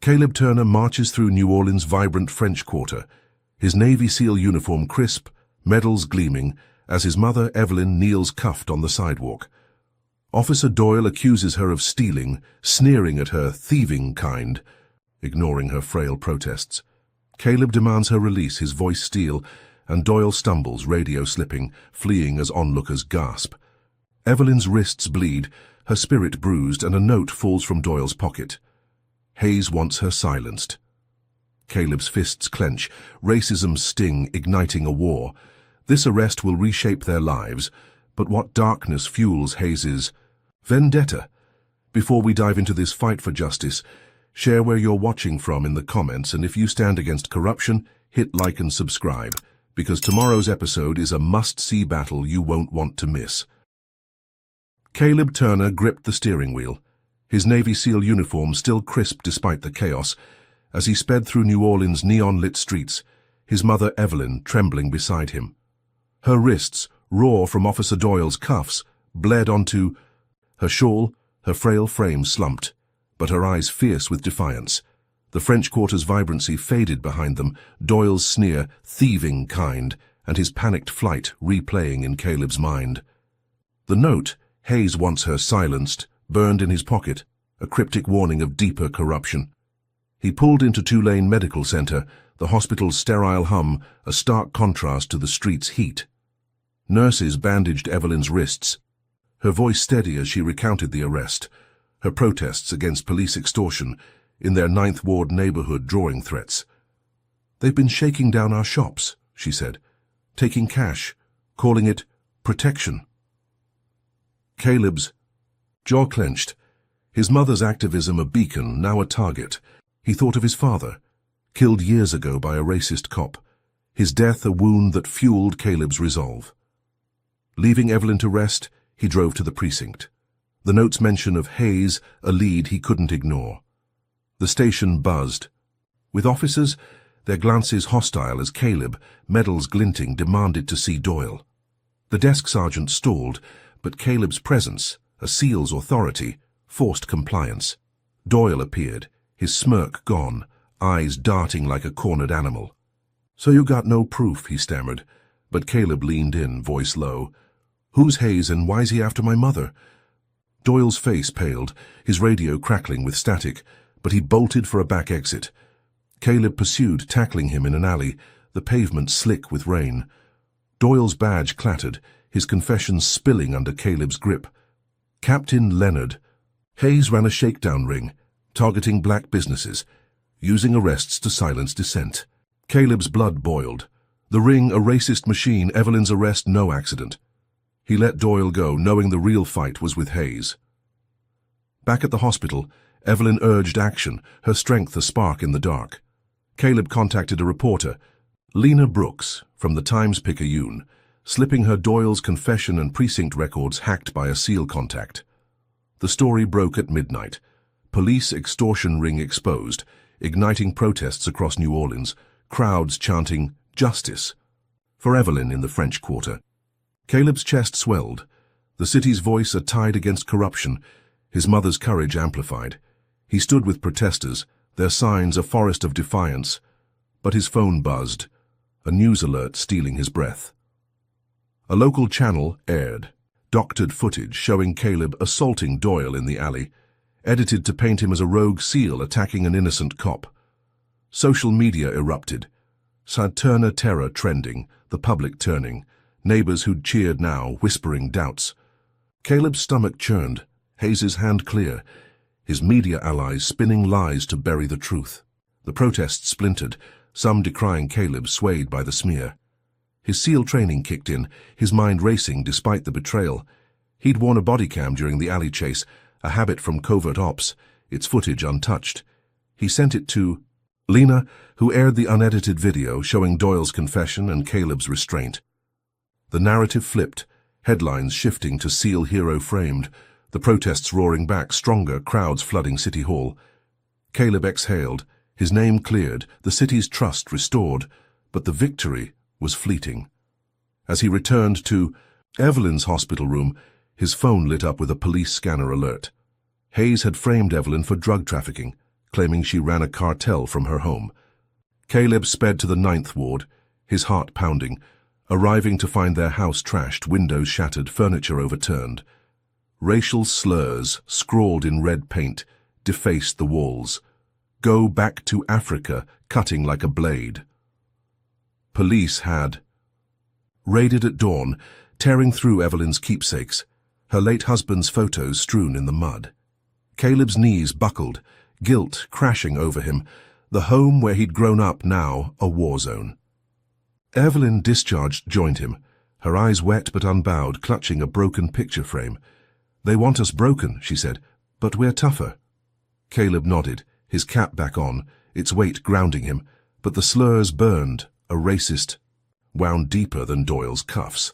Caleb Turner marches through New Orleans' vibrant French Quarter, his Navy SEAL uniform crisp, medals gleaming, as his mother, Evelyn, kneels cuffed on the sidewalk. Officer Doyle accuses her of stealing, sneering at her thieving kind, ignoring her frail protests. Caleb demands her release, his voice steel, and Doyle stumbles, radio slipping, fleeing as onlookers gasp. Evelyn's wrists bleed, her spirit bruised, and a note falls from Doyle's pocket. Hayes wants her silenced. Caleb's fists clench, racism's sting igniting a war. This arrest will reshape their lives, but what darkness fuels Hayes's vendetta? Before we dive into this fight for justice, share where you're watching from in the comments, and if you stand against corruption, hit like and subscribe, because tomorrow's episode is a must-see battle you won't want to miss. Caleb Turner gripped the steering wheel, his Navy SEAL uniform still crisp despite the chaos, as he sped through New Orleans' neon-lit streets, his mother Evelyn trembling beside him. Her wrists, raw from Officer Doyle's cuffs, bled onto her shawl, her frail frame slumped, but her eyes fierce with defiance. The French Quarter's vibrancy faded behind them, Doyle's sneer, thieving kind, and his panicked flight replaying in Caleb's mind. The note, Hayes wants her silenced, burned in his pocket, a cryptic warning of deeper corruption. He pulled into Tulane Medical Center, the hospital's sterile hum, a stark contrast to the street's heat. Nurses bandaged Evelyn's wrists, her voice steady as she recounted the arrest, her protests against police extortion, in their Ninth Ward neighborhood drawing threats. "They've been shaking down our shops," she said, "taking cash, calling it protection." Caleb's jaw clenched, his mother's activism a beacon, now a target. He thought of his father, killed years ago by a racist cop, his death a wound that fueled Caleb's resolve. Leaving Evelyn to rest, he drove to the precinct. The note's mention of Hayes, a lead he couldn't ignore. The station buzzed, with officers, their glances hostile as Caleb, medals glinting, demanded to see Doyle. The desk sergeant stalled, but Caleb's presence, a SEAL's authority, forced compliance. Doyle appeared, his smirk gone, eyes darting like a cornered animal. "So you got no proof," he stammered, but Caleb leaned in, voice low. "Who's Hayes and why's he after my mother?" Doyle's face paled, his radio crackling with static, but he bolted for a back exit. Caleb pursued, tackling him in an alley, the pavement slick with rain. Doyle's badge clattered, his confession spilling under Caleb's grip. Captain Leonard. Hayes ran a shakedown ring, targeting black businesses, using arrests to silence dissent. Caleb's blood boiled. The ring a racist machine, Evelyn's arrest no accident. He let Doyle go, knowing the real fight was with Hayes. Back at the hospital, Evelyn urged action, her strength a spark in the dark. Caleb contacted a reporter, Lena Brooks, from the Times-Picayune, slipping her Doyle's confession and precinct records hacked by a SEAL contact. The story broke at midnight. Police extortion ring exposed, igniting protests across New Orleans, crowds chanting, "Justice!" for Evelyn in the French Quarter. Caleb's chest swelled, the city's voice a tide against corruption, his mother's courage amplified. He stood with protesters, their signs a forest of defiance, but his phone buzzed, a news alert stealing his breath. A local channel aired, doctored footage showing Caleb assaulting Doyle in the alley, edited to paint him as a rogue SEAL attacking an innocent cop. Social media erupted, Turner terror trending, the public turning, neighbors who'd cheered now whispering doubts. Caleb's stomach churned, Hayes's hand clear, his media allies spinning lies to bury the truth. The protests splintered, some decrying Caleb, swayed by the smear. His SEAL training kicked in, his mind racing despite the betrayal. He'd worn a body cam during the alley chase, a habit from covert ops, its footage untouched. He sent it to Lena, who aired the unedited video showing Doyle's confession and Caleb's restraint. The narrative flipped, headlines shifting to SEAL hero framed, the protests roaring back, stronger crowds flooding City Hall. Caleb exhaled, his name cleared, the city's trust restored, but the victory was fleeting. As he returned to Evelyn's hospital room, his phone lit up with a police scanner alert. Hayes had framed Evelyn for drug trafficking, claiming she ran a cartel from her home. Caleb sped to the 9th ward, his heart pounding, arriving to find their house trashed, windows shattered, furniture overturned. Racial slurs, scrawled in red paint, defaced the walls. "Go back to Africa," cutting like a blade. Police had raided at dawn, tearing through Evelyn's keepsakes, her late husband's photos strewn in the mud. Caleb's knees buckled, guilt crashing over him, the home where he'd grown up now a war zone. Evelyn, discharged, joined him, her eyes wet but unbowed, clutching a broken picture frame. "They want us broken," she said, "but we're tougher." Caleb nodded, his cap back on, its weight grounding him, but the slurs burned, a racist, wound deeper than Doyle's cuffs.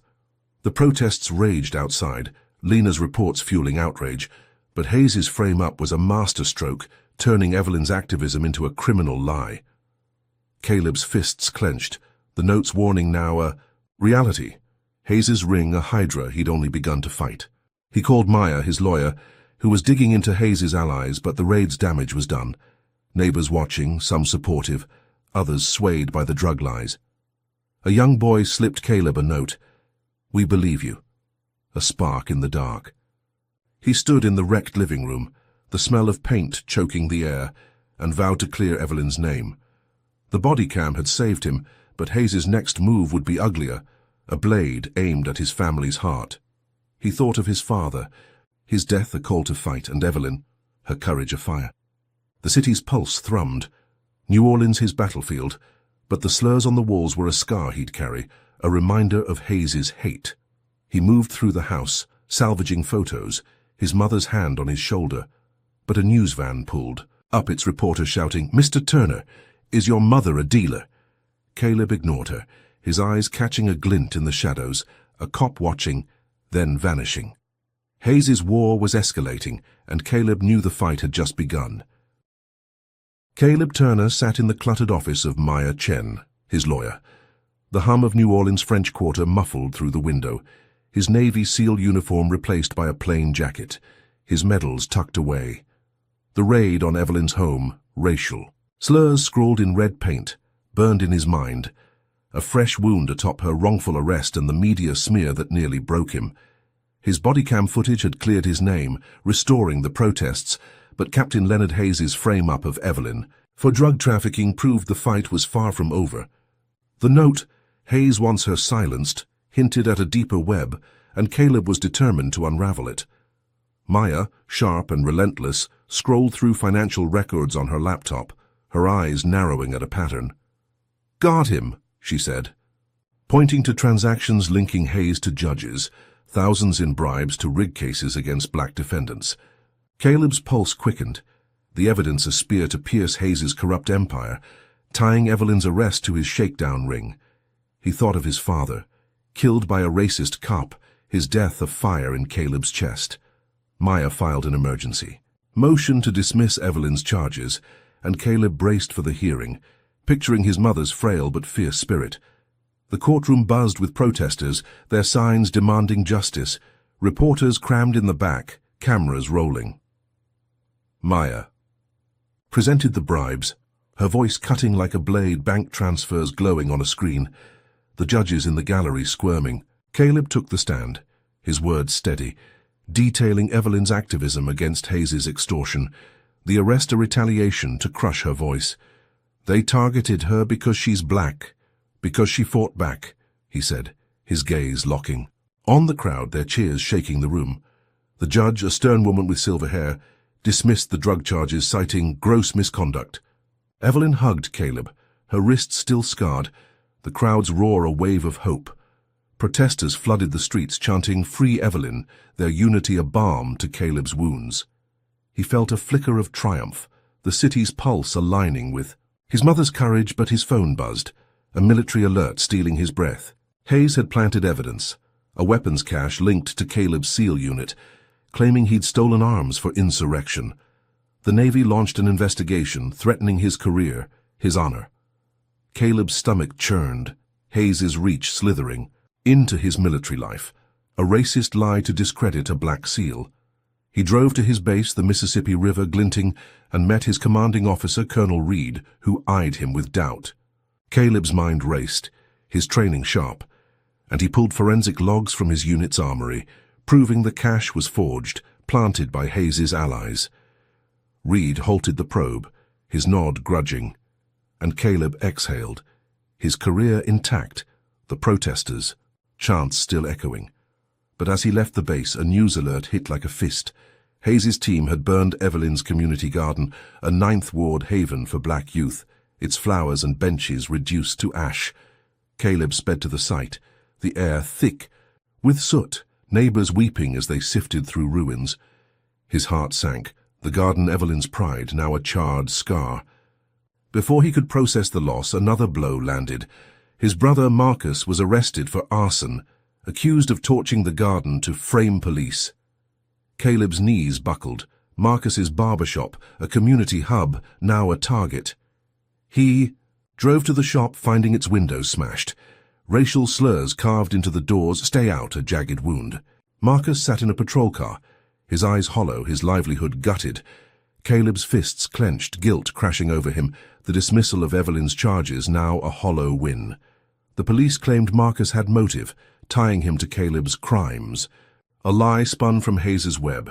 The protests raged outside, Lena's reports fueling outrage, but Hayes's frame-up was a masterstroke, turning Evelyn's activism into a criminal lie. Caleb's fists clenched, the notes warning now a reality. Hayes's ring a hydra he'd only begun to fight. He called Maya, his lawyer, who was digging into Hayes's allies, but the raid's damage was done. Neighbors watching, some supportive, others swayed by the drug lies. A young boy slipped Caleb a note. "We believe you." A spark in the dark. He stood in the wrecked living room, the smell of paint choking the air, and vowed to clear Evelyn's name. The body cam had saved him, but Hayes's next move would be uglier, a blade aimed at his family's heart. He thought of his father, his death a call to fight, and Evelyn, her courage afire. The city's pulse thrummed, New Orleans his battlefield, but the slurs on the walls were a scar he'd carry, a reminder of Hayes's hate. He moved through the house, salvaging photos, his mother's hand on his shoulder. But a news van pulled, up its reporter shouting, "Mr. Turner, is your mother a dealer?" Caleb ignored her, his eyes catching a glint in the shadows, a cop watching, then vanishing. Hayes's war was escalating, and Caleb knew the fight had just begun. Caleb Turner sat in the cluttered office of Maya Chen, his lawyer. The hum of New Orleans' French Quarter muffled through the window, his Navy SEAL uniform replaced by a plain jacket, his medals tucked away. The raid on Evelyn's home, racial. Slurs scrawled in red paint, burned in his mind. A fresh wound atop her wrongful arrest and the media smear that nearly broke him. His body cam footage had cleared his name, restoring the protests, but Captain Leonard Hayes's frame-up of Evelyn for drug trafficking proved the fight was far from over. The note, "Hayes wants her silenced," hinted at a deeper web, and Caleb was determined to unravel it. Maya, sharp and relentless, scrolled through financial records on her laptop, her eyes narrowing at a pattern. "Got him," she said, pointing to transactions linking Hayes to judges, thousands in bribes to rig cases against black defendants. Caleb's pulse quickened, the evidence a spear to pierce Hayes's corrupt empire, tying Evelyn's arrest to his shakedown ring. He thought of his father, killed by a racist cop, his death a fire in Caleb's chest. Maya filed an emergency, motion to dismiss Evelyn's charges, and Caleb braced for the hearing, picturing his mother's frail but fierce spirit. The courtroom buzzed with protesters, their signs demanding justice, reporters crammed in the back, cameras rolling. Maya presented the bribes, her voice cutting like a blade, bank transfers glowing on a screen, the judges in the gallery squirming. Caleb took the stand, his words steady, detailing Evelyn's activism against Hayes's extortion, the arrest a retaliation to crush her voice. "They targeted her because she's black, because she fought back," he said, his gaze locking. On the crowd, their cheers shaking the room. The judge, a stern woman with silver hair, dismissed the drug charges, citing gross misconduct. Evelyn hugged Caleb, her wrists still scarred, the crowd's roar a wave of hope. Protesters flooded the streets, chanting, "Free Evelyn," their unity a balm to Caleb's wounds. He felt a flicker of triumph, the city's pulse aligning with his mother's courage, but his phone buzzed, a military alert stealing his breath. Hayes had planted evidence, a weapons cache linked to Caleb's SEAL unit, claiming he'd stolen arms for insurrection. The Navy launched an investigation, threatening his career, his honor. Caleb's stomach churned, Hayes's reach slithering into his military life, a racist lie to discredit a black SEAL. He drove to his base, the Mississippi River glinting, and met his commanding officer, Colonel Reed, who eyed him with doubt. Caleb's mind raced, his training sharp, and he pulled forensic logs from his unit's armory, proving the cache was forged, planted by Hayes's allies. Reed halted the probe, his nod grudging, and Caleb exhaled, his career intact, the protesters, chants still echoing. But as he left the base, a news alert hit like a fist. Hayes's team had burned Evelyn's community garden, a Ninth Ward haven for black youth, its flowers and benches reduced to ash. Caleb sped to the site, the air thick with soot, neighbors weeping as they sifted through ruins. His heart sank, the garden Evelyn's pride now a charred scar. Before he could process the loss, another blow landed. His brother Marcus was arrested for arson, accused of torching the garden to frame police. Caleb's knees buckled, Marcus's barbershop, a community hub, now a target. He drove to the shop, finding its windows smashed. Racial slurs carved into the doors, "Stay out," a jagged wound. Marcus sat in a patrol car, his eyes hollow, his livelihood gutted. Caleb's fists clenched, guilt crashing over him, the dismissal of Evelyn's charges now a hollow win. The police claimed Marcus had motive, tying him to Caleb's crimes. A lie spun from Hayes's web.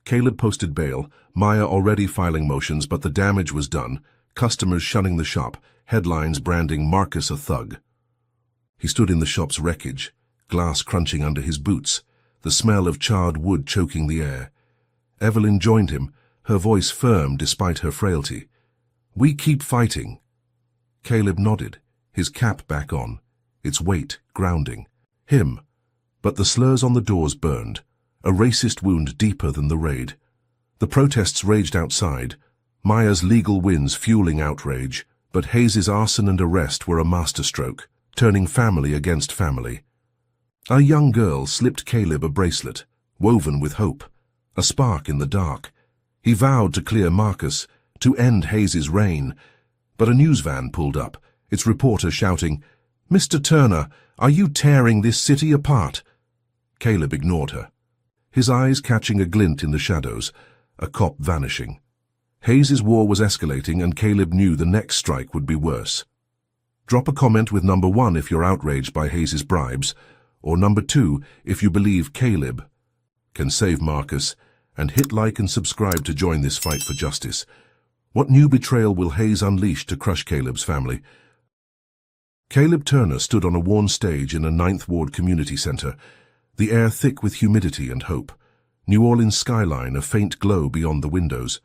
Caleb posted bail, Maya already filing motions, but the damage was done, customers shunning the shop, headlines branding Marcus a thug. He stood in the shop's wreckage, glass crunching under his boots, the smell of charred wood choking the air. Evelyn joined him, her voice firm despite her frailty. "We keep fighting." Caleb nodded, his cap back on, its weight grounding. Him. But the slurs on the doors burned, a racist wound deeper than the raid. The protests raged outside, Maya's legal wins fueling outrage, but Hayes's arson and arrest were a masterstroke, turning family against family. A young girl slipped Caleb a bracelet, woven with hope, a spark in the dark. He vowed to clear Marcus, to end Hayes's reign. But a news van pulled up, its reporter shouting, "Mr. Turner, are you tearing this city apart?" Caleb ignored her, his eyes catching a glint in the shadows, a cop vanishing. Hayes's war was escalating, and Caleb knew the next strike would be worse. Drop a comment with number 1 if you're outraged by Hayes's bribes, or number 2 if you believe Caleb can save Marcus, and hit like and subscribe to join this fight for justice. What new betrayal will Hayes unleash to crush Caleb's family? Caleb Turner stood on a worn stage in a Ninth Ward community center, the air thick with humidity and hope. New Orleans skyline, a faint glow beyond the windows.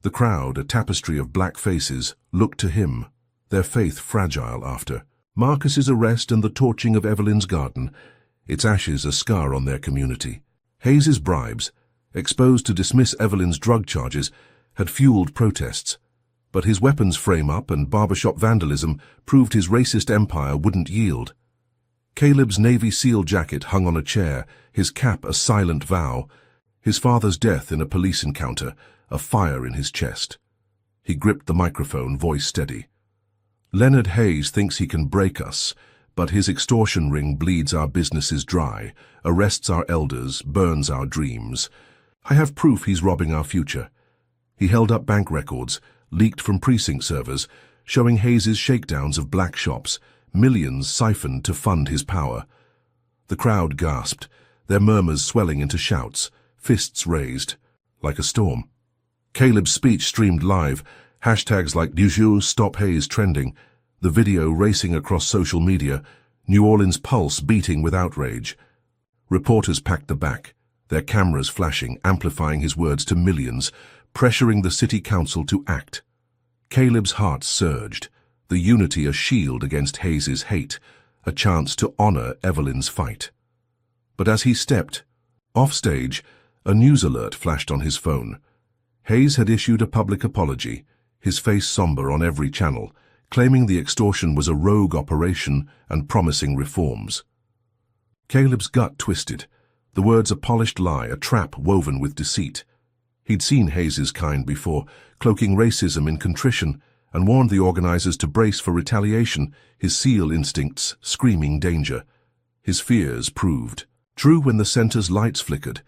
The crowd, a tapestry of black faces, looked to him, their faith fragile after Marcus's arrest and the torching of Evelyn's garden, its ashes a scar on their community. Hayes's bribes, exposed to dismiss Evelyn's drug charges, had fueled protests, but his weapons frame-up and barbershop vandalism proved his racist empire wouldn't yield. Caleb's Navy SEAL jacket hung on a chair, his cap a silent vow, his father's death in a police encounter, a fire in his chest. He gripped the microphone, voice steady. "Leonard Hayes thinks he can break us, but his extortion ring bleeds our businesses dry, arrests our elders, burns our dreams. I have proof he's robbing our future." He held up bank records, leaked from precinct servers, showing Hayes's shakedowns of black shops, millions siphoned to fund his power. The crowd gasped, their murmurs swelling into shouts, fists raised, like a storm. Caleb's speech streamed live, hashtags like "Du Stop Hayes" trending, the video racing across social media, New Orleans' pulse beating with outrage. Reporters packed the back, their cameras flashing, amplifying his words to millions, pressuring the city council to act. Caleb's heart surged, the unity a shield against Hayes's hate, a chance to honor Evelyn's fight. But as he stepped, off stage, a news alert flashed on his phone. Hayes had issued a public apology, his face somber on every channel, claiming the extortion was a rogue operation and promising reforms. Caleb's gut twisted, the words a polished lie, a trap woven with deceit. He'd seen Hayes's kind before, cloaking racism in contrition, and warned the organizers to brace for retaliation, his SEAL instincts screaming danger. His fears proved true when the center's lights flickered.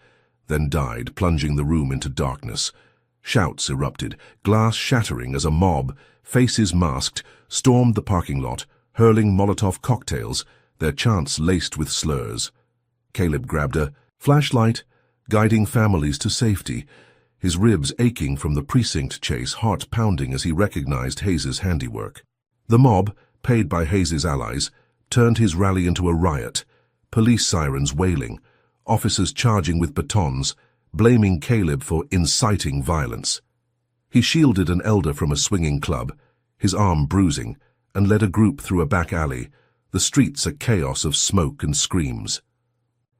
then died, plunging the room into darkness. Shouts erupted, glass shattering as a mob, faces masked, stormed the parking lot, hurling Molotov cocktails, their chants laced with slurs. Caleb grabbed a flashlight, guiding families to safety, his ribs aching from the precinct chase, heart pounding as he recognized Hayes' handiwork. The mob, paid by Hayes' allies, turned his rally into a riot, police sirens wailing, officers charging with batons, blaming Caleb for inciting violence. He shielded an elder from a swinging club, his arm bruising, and led a group through a back alley, the streets a chaos of smoke and screams.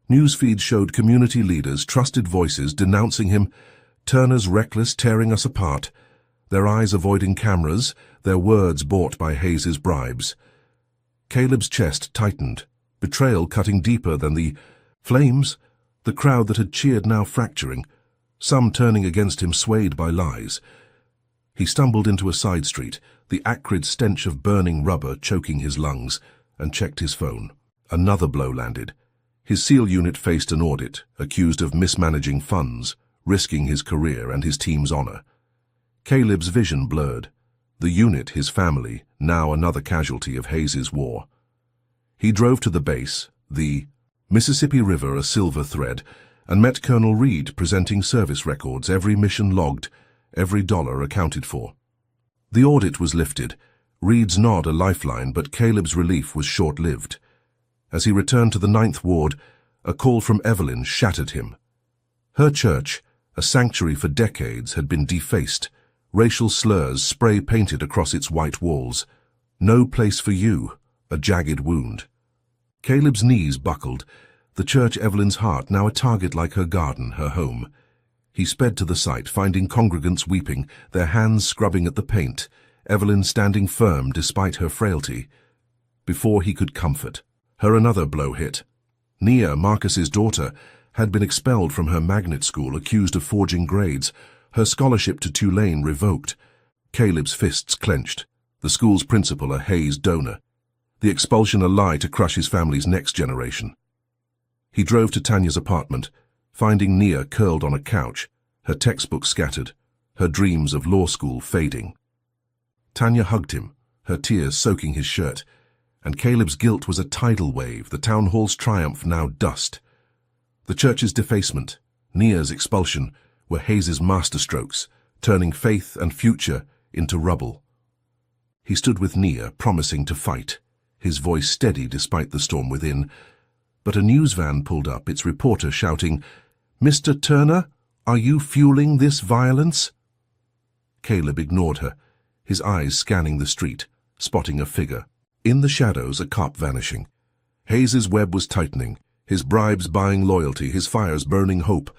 Newsfeeds showed community leaders, trusted voices denouncing him, Turner's reckless, tearing us apart, their eyes avoiding cameras, their words bought by Hayes' bribes. Caleb's chest tightened, betrayal cutting deeper than the flames, the crowd that had cheered now fracturing, some turning against him swayed by lies. He stumbled into a side street, the acrid stench of burning rubber choking his lungs, and checked his phone. Another blow landed. His SEAL unit faced an audit, accused of mismanaging funds, risking his career and his team's honor. Caleb's vision blurred. The unit, his family, now another casualty of Hayes' war. He drove to the base, the Mississippi River a silver thread, and met Colonel Reed presenting service records, every mission logged, every dollar accounted for. The audit was lifted, Reed's nod a lifeline, but Caleb's relief was short-lived. As he returned to the 9th Ward, a call from Evelyn shattered him. Her church, a sanctuary for decades, had been defaced, racial slurs spray-painted across its white walls. No place for you, a jagged wound. Caleb's knees buckled, the church Evelyn's heart now a target like her garden, her home. He sped to the site, finding congregants weeping, their hands scrubbing at the paint, Evelyn standing firm despite her frailty. Before he could comfort her, another blow hit. Nia, Marcus's daughter, had been expelled from her magnet school, accused of forging grades, her scholarship to Tulane revoked. Caleb's fists clenched, the school's principal a Hayes donor, the expulsion a lie to crush his family's next generation. He drove to Tanya's apartment, finding Nia curled on a couch, her textbooks scattered, her dreams of law school fading. Tanya hugged him, her tears soaking his shirt, and Caleb's guilt was a tidal wave, the town hall's triumph now dust. The church's defacement, Nia's expulsion, were Hayes' masterstrokes, turning faith and future into rubble. He stood with Nia, promising to fight, his voice steady despite the storm within, but a news van pulled up, its reporter shouting, "Mr. Turner, are you fueling this violence?" Caleb ignored her, his eyes scanning the street, spotting a figure. In the shadows, a cop vanishing. Hayes' web was tightening, his bribes buying loyalty, his fires burning hope.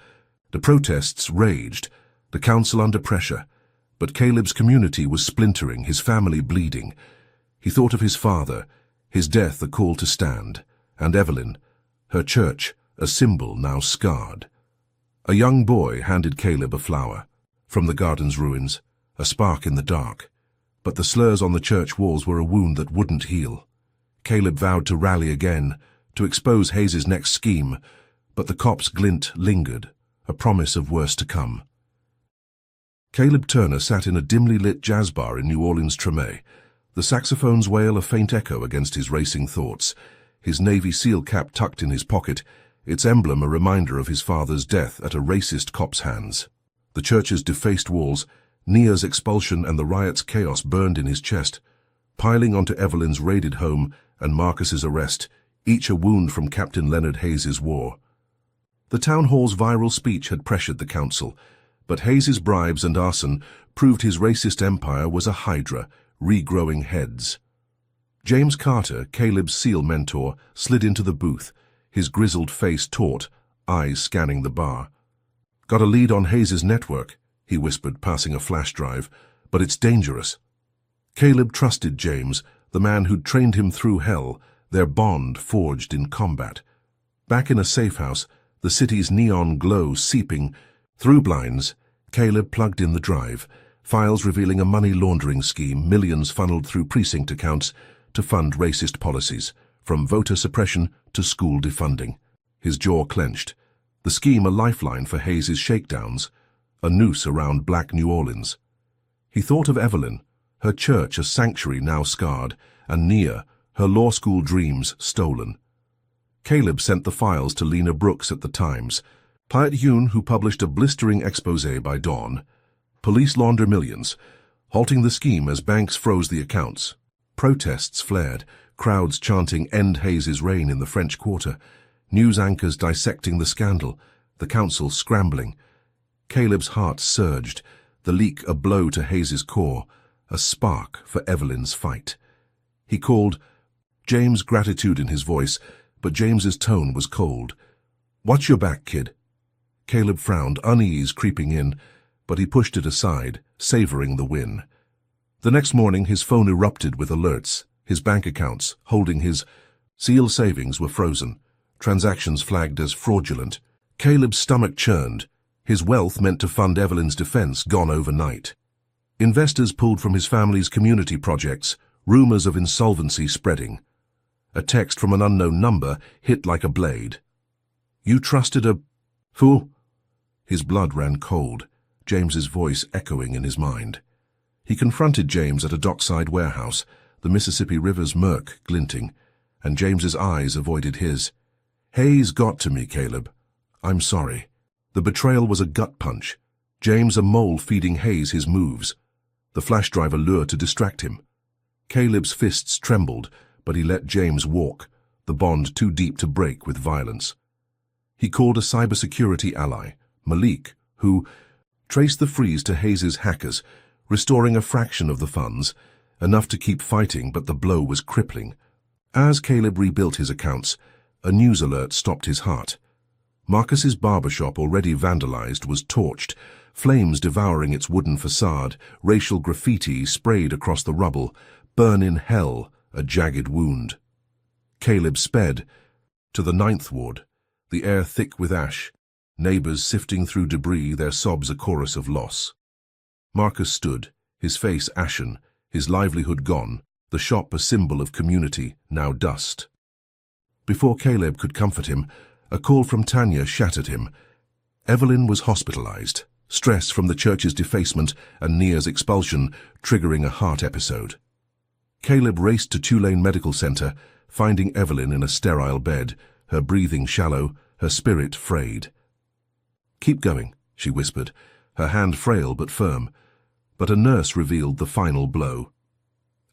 The protests raged, the council under pressure, but Caleb's community was splintering, his family bleeding. He thought of his father, his death a call to stand, and Evelyn, her church, a symbol now scarred. A young boy handed Caleb a flower. From the garden's ruins, a spark in the dark. But the slurs on the church walls were a wound that wouldn't heal. Caleb vowed to rally again, to expose Hayes' next scheme, but the cop's glint lingered, a promise of worse to come. Caleb Turner sat in a dimly lit jazz bar in New Orleans' Treme, the saxophone's wail a faint echo against his racing thoughts, his Navy SEAL cap tucked in his pocket, its emblem a reminder of his father's death at a racist cop's hands. The church's defaced walls, Nia's expulsion and the riot's chaos burned in his chest, piling onto Evelyn's raided home and Marcus's arrest, each a wound from Captain Leonard Hayes' war. The town hall's viral speech had pressured the council, but Hayes' bribes and arson proved his racist empire was a hydra, regrowing heads. James Carter, Caleb's SEAL mentor, slid into the booth, his grizzled face taut, eyes scanning the bar. "Got a lead on Hayes' network," he whispered, passing a flash drive, "but it's dangerous." Caleb trusted James, the man who'd trained him through hell, their bond forged in combat. Back in a safe house, the city's neon glow seeping through blinds, Caleb plugged in the drive, files revealing a money laundering scheme, millions funneled through precinct accounts to fund racist policies, from voter suppression to school defunding. His jaw clenched. The scheme a lifeline for Hayes's shakedowns, a noose around Black New Orleans. He thought of Evelyn, her church a sanctuary now scarred, and Nia, her law school dreams stolen. Caleb sent the files to Lena Brooks at the Times, Piet Yoon, who published a blistering exposé by dawn. Police launder millions, halting the scheme as banks froze the accounts. Protests flared, crowds chanting "End Hayes's reign" in the French Quarter, news anchors dissecting the scandal, the council scrambling. Caleb's heart surged, the leak a blow to Hayes's core, a spark for Evelyn's fight. He called James, gratitude in his voice, but James's tone was cold. "Watch your back, kid." Caleb frowned, unease creeping in, but he pushed it aside, savoring the win. The next morning his phone erupted with alerts. His bank accounts, holding his SEAL savings, were frozen, transactions flagged as fraudulent. Caleb's stomach churned. His wealth meant to fund Evelyn's defense gone overnight. Investors pulled from his family's community projects, rumors of insolvency spreading. A text from an unknown number hit like a blade. "You trusted a fool?" His blood ran cold, James's voice echoing in his mind. He confronted James at a dockside warehouse, the Mississippi River's murk glinting, and James's eyes avoided his. "Hayes got to me, Caleb. I'm sorry." The betrayal was a gut punch. James a mole feeding Hayes his moves. The flash drive a lure to distract him. Caleb's fists trembled, but he let James walk, the bond too deep to break with violence. He called a cybersecurity ally, Malik, who traced the freeze to Hayes's hackers, restoring a fraction of the funds, enough to keep fighting, but the blow was crippling. As Caleb rebuilt his accounts, a news alert stopped his heart. Marcus's barbershop, already vandalized, was torched, flames devouring its wooden facade, racial graffiti sprayed across the rubble, "Burn in hell," a jagged wound. Caleb sped to the 9th Ward, the air thick with ash, neighbors sifting through debris, their sobs a chorus of loss. Marcus stood, his face ashen, his livelihood gone, the shop a symbol of community, now dust. Before Caleb could comfort him, a call from Tanya shattered him. Evelyn was hospitalized, stress from the church's defacement and Nia's expulsion triggering a heart episode. Caleb raced to Tulane Medical Center, finding Evelyn in a sterile bed, her breathing shallow, her spirit frayed. "Keep going," she whispered, her hand frail but firm. But a nurse revealed the final blow.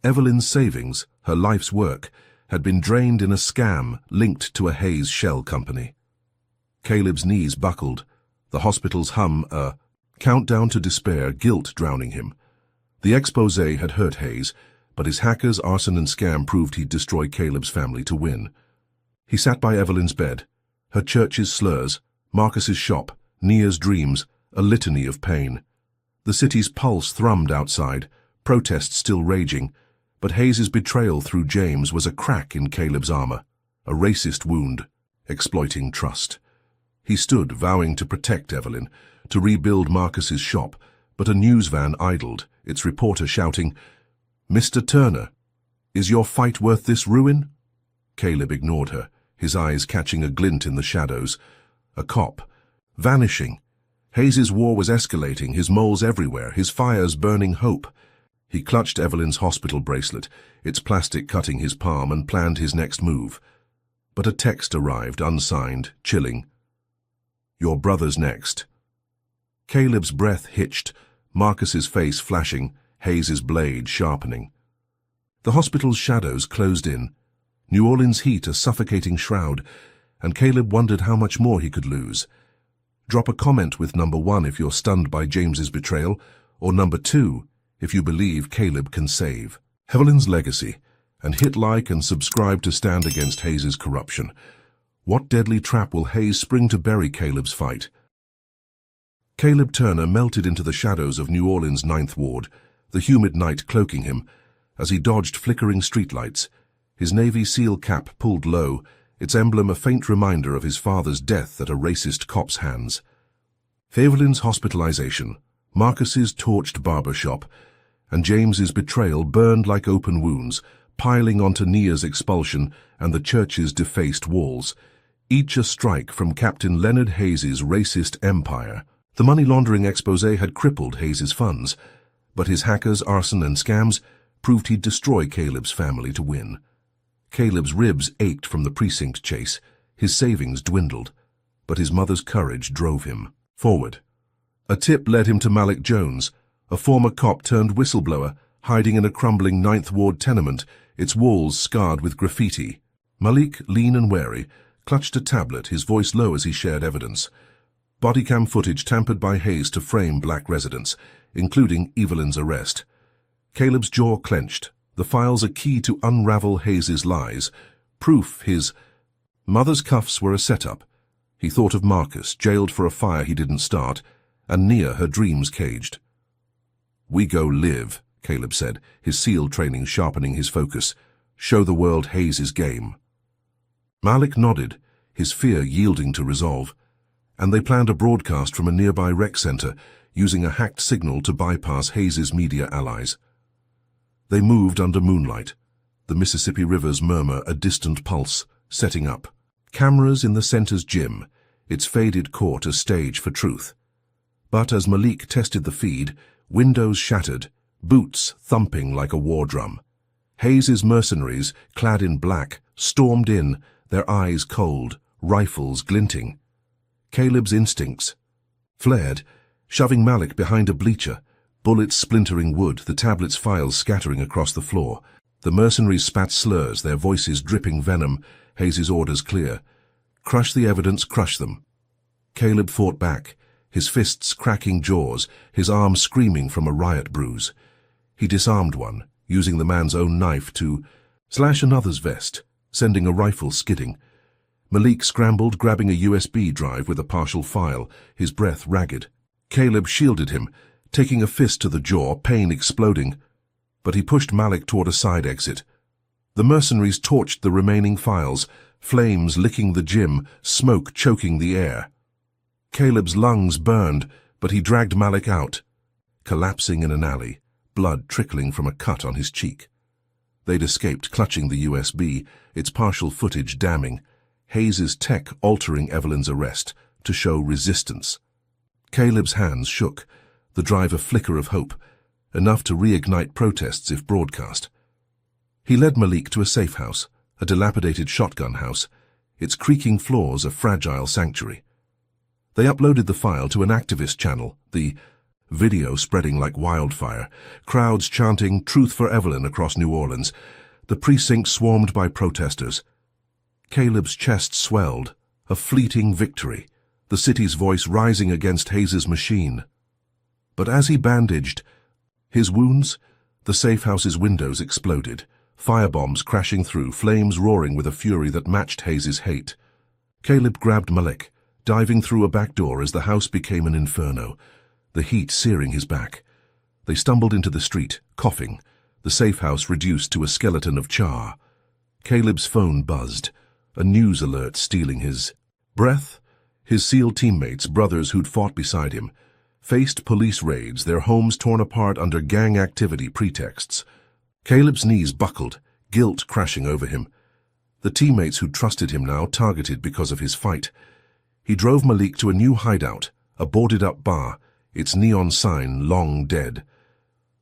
Evelyn's savings, her life's work, had been drained in a scam linked to a Hayes shell company. Caleb's knees buckled, the hospital's hum a countdown to despair, guilt drowning him. The exposé had hurt Hayes, but his hackers, arson and scam proved he'd destroy Caleb's family to win. He sat by Evelyn's bed, her church's slurs, Marcus's shop, Nia's dreams, a litany of pain. The city's pulse thrummed outside, protests still raging, but Hayes's betrayal through James was a crack in Caleb's armor, a racist wound, exploiting trust. He stood, vowing to protect Evelyn, to rebuild Marcus's shop, but a news van idled, its reporter shouting, "Mr. Turner, is your fight worth this ruin?" Caleb ignored her, his eyes catching a glint in the shadows. A cop, vanishing. Hayes's war was escalating, his moles everywhere, his fires burning hope. He clutched Evelyn's hospital bracelet, its plastic cutting his palm, and planned his next move. But a text arrived, unsigned, chilling. "Your brother's next." Caleb's breath hitched, Marcus's face flashing, Hayes's blade sharpening. The hospital's shadows closed in, New Orleans heat a suffocating shroud, and Caleb wondered how much more he could lose. Drop a comment with number 1 if you're stunned by James's betrayal, or number 2 if you believe Caleb can save Evelyn's legacy, and hit like and subscribe to stand against Hayes's corruption. What deadly trap will Hayes spring to bury Caleb's fight? Caleb Turner melted into the shadows of New Orleans' 9th Ward, the humid night cloaking him, as he dodged flickering streetlights, his Navy SEAL cap pulled low, its emblem a faint reminder of his father's death at a racist cop's hands. Evelyn's hospitalization, Marcus's torched barber shop, and James's betrayal burned like open wounds, piling onto Nia's expulsion and the church's defaced walls. each a strike from Captain Leonard Hayes' racist empire. The money laundering expose had crippled Hayes' funds, but his hackers, arson, and scams proved he'd destroy Caleb's family to win. Caleb's ribs ached from the precinct chase, his savings dwindled, but his mother's courage drove him forward. A tip led him to Malik Jones, a former cop turned whistleblower, hiding in a crumbling Ninth Ward tenement, its walls scarred with graffiti. Malik, lean and wary, clutched a tablet, his voice low as he shared evidence. Bodycam footage tampered by Hayes to frame black residents, including Evelyn's arrest. Caleb's jaw clenched, the files a key to unravel Hayes' lies, proof his mother's cuffs were a setup. He thought of Marcus, jailed for a fire he didn't start, and Nia, her dreams caged. "We go live," Caleb said, his SEAL training sharpening his focus. "Show the world Hayes' game." Malik nodded, his fear yielding to resolve, and they planned a broadcast from a nearby rec center, using a hacked signal to bypass Hayes' media allies. They moved under moonlight, the Mississippi River's murmur a distant pulse, setting up. Cameras in the center's gym, its faded court a stage for truth. But as Malik tested the feed, windows shattered, boots thumping like a war drum. Hayes' mercenaries, clad in black, stormed in, their eyes cold, rifles glinting. Caleb's instincts flared, shoving Malik behind a bleacher, bullets splintering wood, the tablet's files scattering across the floor. The mercenaries spat slurs, their voices dripping venom, Hayes' orders clear. Crush the evidence, crush them. Caleb fought back, his fists cracking jaws, his arm screaming from a riot bruise. He disarmed one, using the man's own knife to slash another's vest, sending a rifle skidding. Malik scrambled, grabbing a USB drive with a partial file, his breath ragged. Caleb shielded him, taking a fist to the jaw, pain exploding. But he pushed Malik toward a side exit. The mercenaries torched the remaining files, flames licking the gym, smoke choking the air. Caleb's lungs burned, but he dragged Malik out, collapsing in an alley, blood trickling from a cut on his cheek. They'd escaped, clutching the USB, its partial footage damning, Hayes' tech altering Evelyn's arrest to show resistance. Caleb's hands shook, the drive a flicker of hope, enough to reignite protests if broadcast. He led Malik to a safe house, a dilapidated shotgun house, its creaking floors a fragile sanctuary. They uploaded the file to an activist channel, the video spreading like wildfire, crowds chanting "Truth for Evelyn" across New Orleans, the precinct swarmed by protesters. Caleb's chest swelled, a fleeting victory, the city's voice rising against Hayes' machine. But as he bandaged his wounds, the safe house's windows exploded, firebombs crashing through, flames roaring with a fury that matched Hayes' hate. Caleb grabbed Malik, diving through a back door as the house became an inferno, the heat searing his back. They stumbled into the street, coughing, the safe house reduced to a skeleton of char. Caleb's phone buzzed, a news alert stealing his breath. His SEAL teammates, brothers who'd fought beside him, faced police raids, their homes torn apart under gang activity pretexts. Caleb's knees buckled, guilt crashing over him. The teammates who'd trusted him now targeted because of his fight. He drove Malik to a new hideout, a boarded-up bar, its neon sign long dead.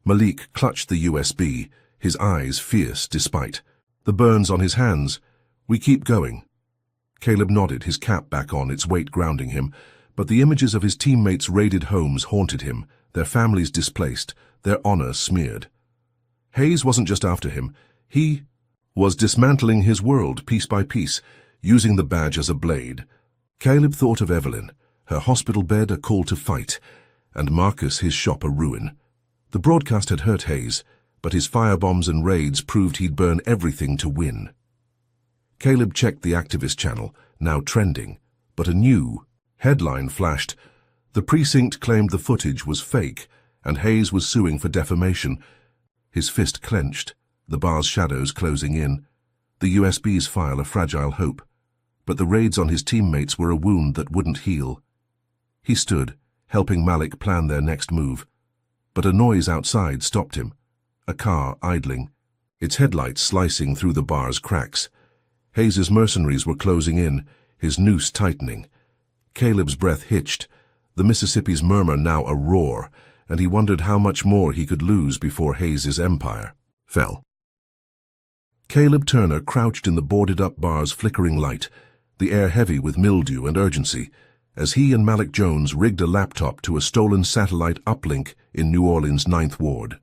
Malik clutched the USB, his eyes fierce despite. The burns on his hands. "We keep going." Caleb nodded, his cap back on, its weight grounding him, but the images of his teammates' raided homes haunted him, their families displaced, their honor smeared. Hayes wasn't just after him. He was dismantling his world piece by piece, using the badge as a blade. Caleb thought of Evelyn, her hospital bed a call to fight, and Marcus, his shop a ruin. The broadcast had hurt Hayes, but his firebombs and raids proved he'd burn everything to win. Caleb checked the activist channel, now trending, but a new headline flashed. The precinct claimed the footage was fake, and Hayes was suing for defamation. His fist clenched, the bar's shadows closing in. The USB's file a fragile hope, but the raids on his teammates were a wound that wouldn't heal. He stood, helping Malik plan their next move, but a noise outside stopped him. A car idling, its headlights slicing through the bar's cracks. Hayes' mercenaries were closing in, his noose tightening. Caleb's breath hitched, the Mississippi's murmur now a roar, and he wondered how much more he could lose before Hayes's empire fell. Caleb Turner crouched in the boarded-up bar's flickering light, the air heavy with mildew and urgency, as he and Malik Jones rigged a laptop to a stolen satellite uplink in New Orleans' Ninth Ward.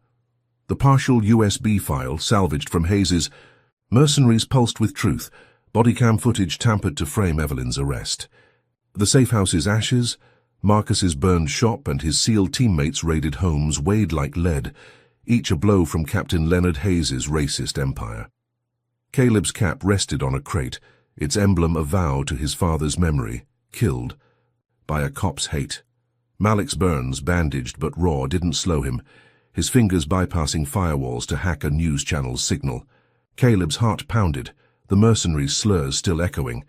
The partial USB file salvaged from Hayes's Mercenaries pulsed with truth, bodycam footage tampered to frame Evelyn's arrest. The safehouse's ashes, Marcus's burned shop and his SEAL teammates' raided homes weighed like lead, each a blow from Captain Leonard Hayes's racist empire. Caleb's cap rested on a crate, its emblem a vow to his father's memory, killed by a cop's hate. Malik's burns, bandaged but raw, didn't slow him, his fingers bypassing firewalls to hack a news channel's signal. Caleb's heart pounded, the mercenaries' slurs still echoing,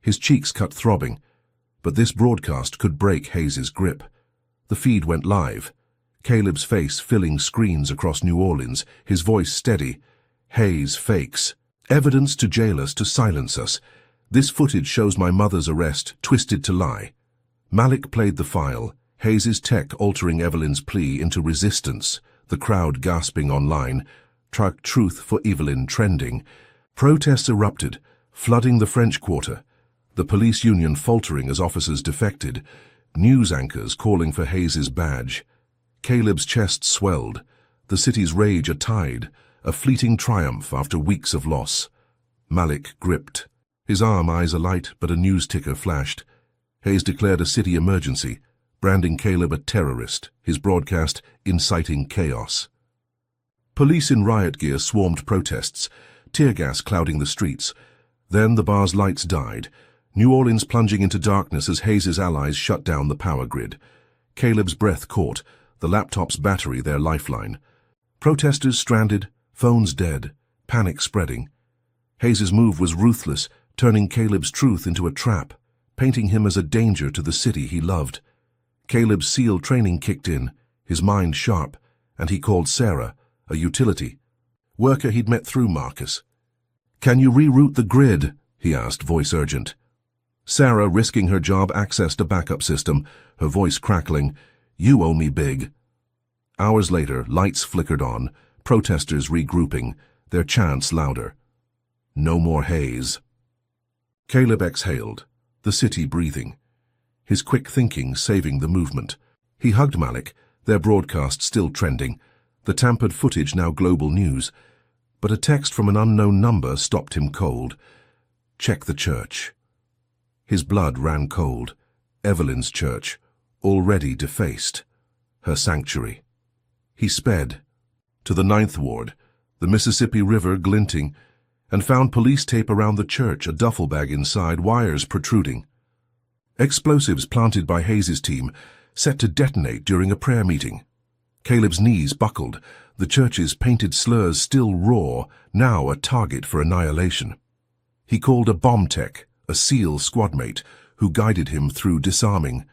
his cheeks cut throbbing. But this broadcast could break Hayes's grip. The feed went live, Caleb's face filling screens across New Orleans, his voice steady. Hayes fakes. Evidence to jail us, to silence us. This footage shows my mother's arrest, twisted to lie. Malik played the file, Hayes's tech altering Evelyn's plea into resistance, the crowd gasping online, Truth for Evelyn trending. Protests erupted, flooding the French Quarter, the police union faltering as officers defected, news anchors calling for Hayes's badge. Caleb's chest swelled, the city's rage a tide, a fleeting triumph after weeks of loss. Malik gripped, his arm eyes alight, but a news ticker flashed. Hayes declared a city emergency, branding Caleb a terrorist, his broadcast inciting chaos. Police in riot gear swarmed protests, tear gas clouding the streets. Then the bar's lights died, New Orleans plunging into darkness as Hayes's allies shut down the power grid. Caleb's breath caught, the laptop's battery their lifeline. Protesters stranded, phones dead, panic spreading. Hayes's move was ruthless, turning Caleb's truth into a trap, painting him as a danger to the city he loved. Caleb's SEAL training kicked in, his mind sharp, and he called Sarah, a utility worker he'd met through Marcus. "Can you reroute the grid?" he asked, voice urgent. Sarah, risking her job, accessed a backup system, her voice crackling. "You owe me big." Hours later, lights flickered on, protesters regrouping, their chants louder. No more Hayes. Caleb exhaled, the city breathing, his quick thinking saving the movement. He hugged Malik, their broadcast still trending, the tampered footage now global news. But a text from an unknown number stopped him cold. "Check the church." His blood ran cold. Evelyn's church, already defaced, her sanctuary. He sped to the Ninth Ward, the Mississippi River glinting, and found police tape around the church, a duffel bag inside, wires protruding. Explosives planted by Hayes's team, set to detonate during a prayer meeting. Caleb's knees buckled, the church's painted slurs still raw, now a target for annihilation. He called a bomb tech, a SEAL squadmate, who guided him through disarming.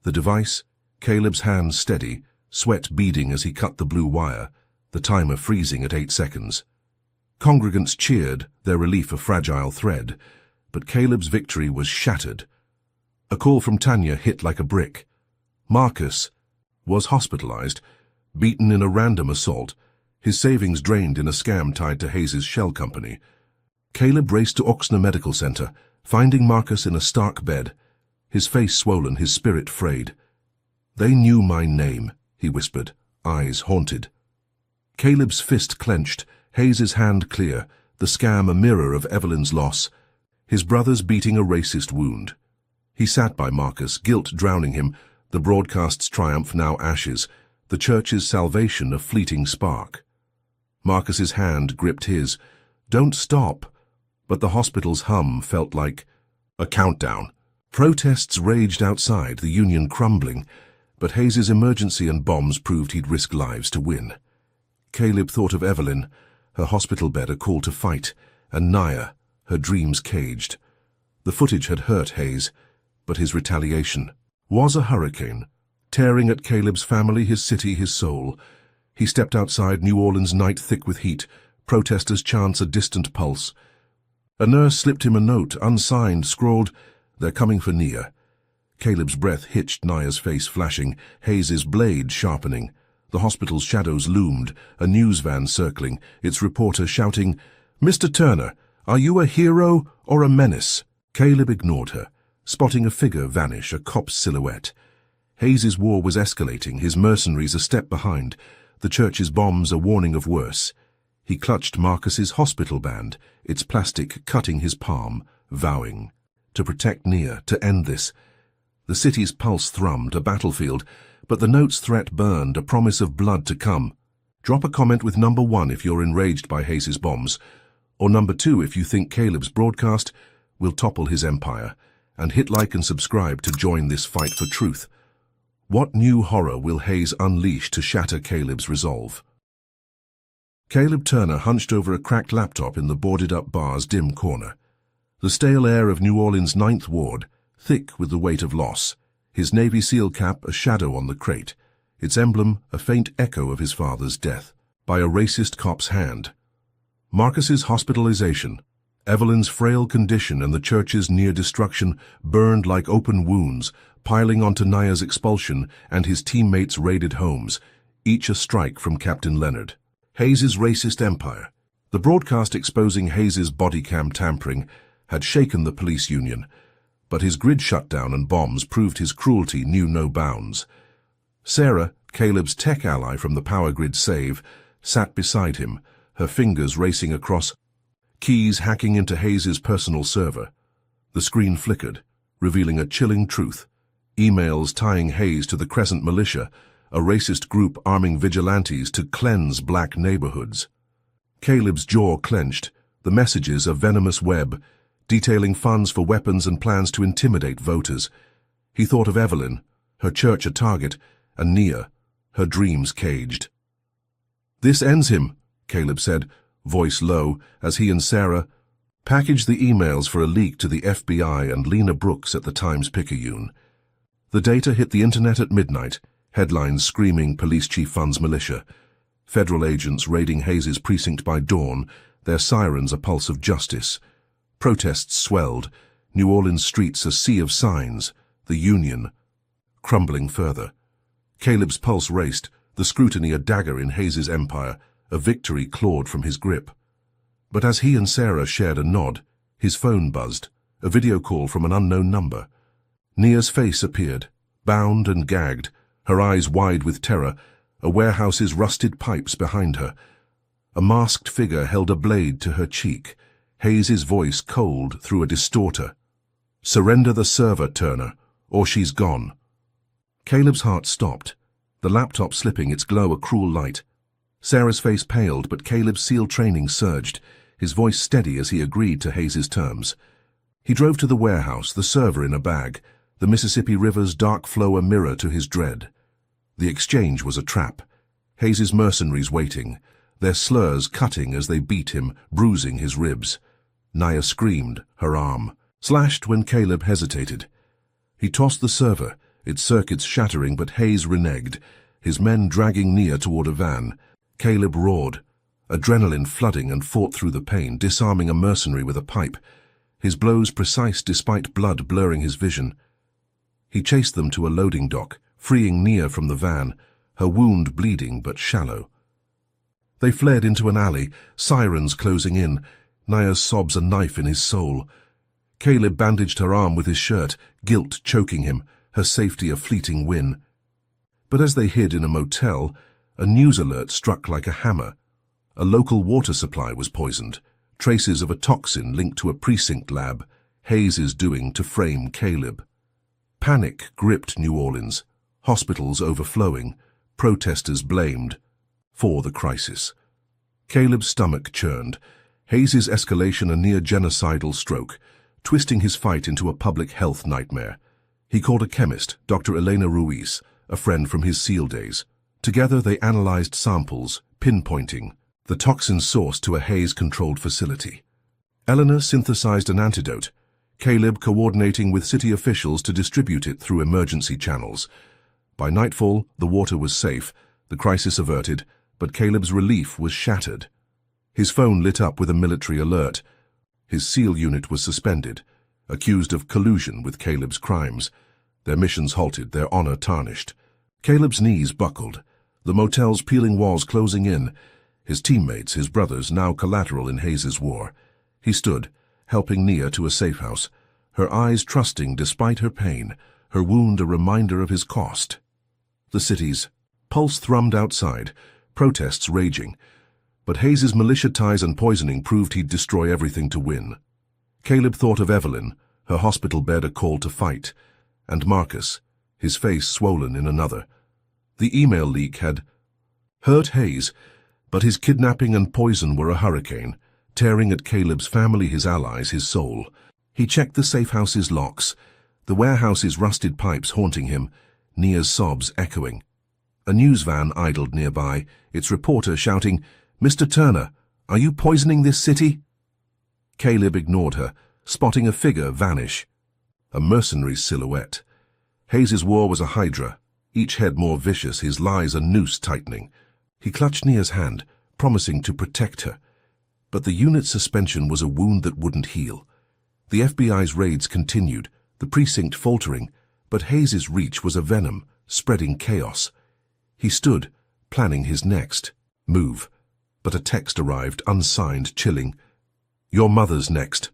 The device, Caleb's hands steady, sweat beading as he cut the blue wire, the timer freezing at 8 seconds. Congregants cheered, their relief a fragile thread, but Caleb's victory was shattered. A call from Tanya hit like a brick. Marcus was hospitalized, beaten in a random assault, his savings drained in a scam tied to Hayes's shell company. Caleb raced to Oxner Medical Center, finding Marcus in a stark bed, his face swollen, his spirit frayed. "They knew my name," he whispered, eyes haunted. Caleb's fist clenched, Hayes's hand clear, the scam a mirror of Evelyn's loss, his brothers beating a racist wound. He sat by Marcus, guilt drowning him, the broadcast's triumph now ashes, the church's salvation a fleeting spark. Marcus's hand gripped his. "Don't stop." But the hospital's hum felt like a countdown. Protests raged outside, the union crumbling, but Hayes's emergency and bombs proved he'd risk lives to win. Caleb thought of Evelyn, her hospital bed a call to fight, and Naya, her dreams caged. The footage had hurt Hayes, but his retaliation was a hurricane, tearing at Caleb's family, his city, his soul. He stepped outside New Orleans, night thick with heat, protesters' chants a distant pulse. A nurse slipped him a note, unsigned, scrawled, They're coming for Nia. Caleb's breath hitched, Nia's face flashing, Hayes's blade sharpening. The hospital's shadows loomed, a news van circling, its reporter shouting, "Mr. Turner, are you a hero or a menace?" Caleb ignored her, spotting a figure vanish, a cop's silhouette. Hayes's war was escalating, his mercenaries a step behind, the church's bombs a warning of worse. He clutched Marcus's hospital band, its plastic cutting his palm, vowing to protect Nia, to end this. The city's pulse thrummed, a battlefield, but the note's threat burned, a promise of blood to come. Drop a comment with number 1 if you're enraged by Hayes's bombs, or number 2 if you think Caleb's broadcast will topple his empire, and hit like and subscribe to join this fight for truth. What new horror will Hayes unleash to shatter Caleb's resolve? Caleb Turner hunched over a cracked laptop in the boarded-up bar's dim corner. The stale air of New Orleans' 9th Ward, thick with the weight of loss, his Navy SEAL cap a shadow on the crate, its emblem a faint echo of his father's death, by a racist cop's hand. Marcus's hospitalization, Evelyn's frail condition and the church's near destruction burned like open wounds, piling onto Nia's expulsion and his teammates' raided homes, each a strike from Captain Leonard. Hayes's racist empire. The broadcast exposing Hayes's body cam tampering had shaken the police union, but his grid shutdown and bombs proved his cruelty knew no bounds. Sarah, Caleb's tech ally from the power grid save, sat beside him, her fingers racing across, keys hacking into Hayes's personal server. The screen flickered, revealing a chilling truth. Emails tying Hayes to the Crescent Militia, a racist group arming vigilantes to cleanse black neighborhoods. Caleb's jaw clenched, the messages a venomous web, detailing funds for weapons and plans to intimidate voters. He thought of Evelyn, her church a target, and Nia, her dreams caged. "This ends him," Caleb said, voice low, as he and Sarah packaged the emails for a leak to the FBI and Lena Brooks at the Times-Picayune. The data hit the internet at midnight, headlines screaming Police Chief funds militia. Federal agents raiding Hayes's precinct by dawn, their sirens a pulse of justice. Protests swelled, New Orleans streets a sea of signs, the Union crumbling further. Caleb's pulse raced, the scrutiny a dagger in Hayes's empire, a victory clawed from his grip. But as he and Sarah shared a nod, his phone buzzed, a video call from an unknown number. Nia's face appeared, bound and gagged, her eyes wide with terror, a warehouse's rusted pipes behind her. A masked figure held a blade to her cheek, Hayes's voice cold through a distorter. "Surrender the server, Turner, or she's gone." Caleb's heart stopped, the laptop slipping its glow a cruel light. Sarah's face paled, but Caleb's SEAL training surged, his voice steady as he agreed to Hayes's terms. He drove to the warehouse, the server in a bag, the Mississippi River's dark flow a mirror to his dread. The exchange was a trap. Hayes's mercenaries waiting, their slurs cutting as they beat him, bruising his ribs. Nia screamed, her arm slashed when Caleb hesitated. He tossed the server, its circuits shattering, but Hayes reneged, his men dragging Nia toward a van. Caleb roared, adrenaline flooding, and fought through the pain, disarming a mercenary with a pipe, his blows precise despite blood blurring his vision. He chased them to a loading dock, freeing Nia from the van, her wound bleeding but shallow. They fled into an alley, sirens closing in, Nia's sobs a knife in his soul. Caleb bandaged her arm with his shirt, guilt choking him, her safety a fleeting win. But as they hid in a motel, a news alert struck like a hammer. A local water supply was poisoned, traces of a toxin linked to a precinct lab, Hayes's doing to frame Caleb. Panic gripped New Orleans, hospitals overflowing, protesters blamed for the crisis. Caleb's stomach churned, Hayes's escalation a near-genocidal stroke, twisting his fight into a public health nightmare. He called a chemist, Dr. Elena Ruiz, a friend from his SEAL days. Together they analyzed samples, pinpointing the toxin source to a Hayes-controlled facility. Eleanor synthesized an antidote, Caleb coordinating with city officials to distribute it through emergency channels. By nightfall, the water was safe, the crisis averted, but Caleb's relief was shattered. His phone lit up with a military alert. His SEAL unit was suspended. accused of collusion with Caleb's crimes. Their missions halted, their honor tarnished. Caleb's knees buckled, the motel's peeling walls closing in, his teammates, his brothers, now collateral in Hayes' war. He stood, helping Nia to a safe house, her eyes trusting despite her pain, her wound a reminder of his cost. The city's pulse thrummed outside, protests raging, but Hayes' militia ties and poisoning proved he'd destroy everything to win. Caleb thought of Evelyn, her hospital bed a call to fight, and Marcus, his face swollen in another. The email leak had hurt Hayes, but his kidnapping and poison were a hurricane, tearing at Caleb's family, his allies, his soul. He checked the safe house's locks, the warehouse's rusted pipes haunting him, Nia's sobs echoing. A news van idled nearby, its reporter shouting, "Mr. Turner, are you poisoning this city?" Caleb ignored her, spotting a figure vanish. A mercenary's silhouette. Hayes' war was a hydra, each head more vicious, his lies a noose tightening. He clutched Nia's hand, promising to protect her. But the unit's suspension was a wound that wouldn't heal. The FBI's raids continued, the precinct faltering, but Hayes' reach was a venom, spreading chaos. He stood, planning his next move, but a text arrived, unsigned, chilling. "Your mother's next."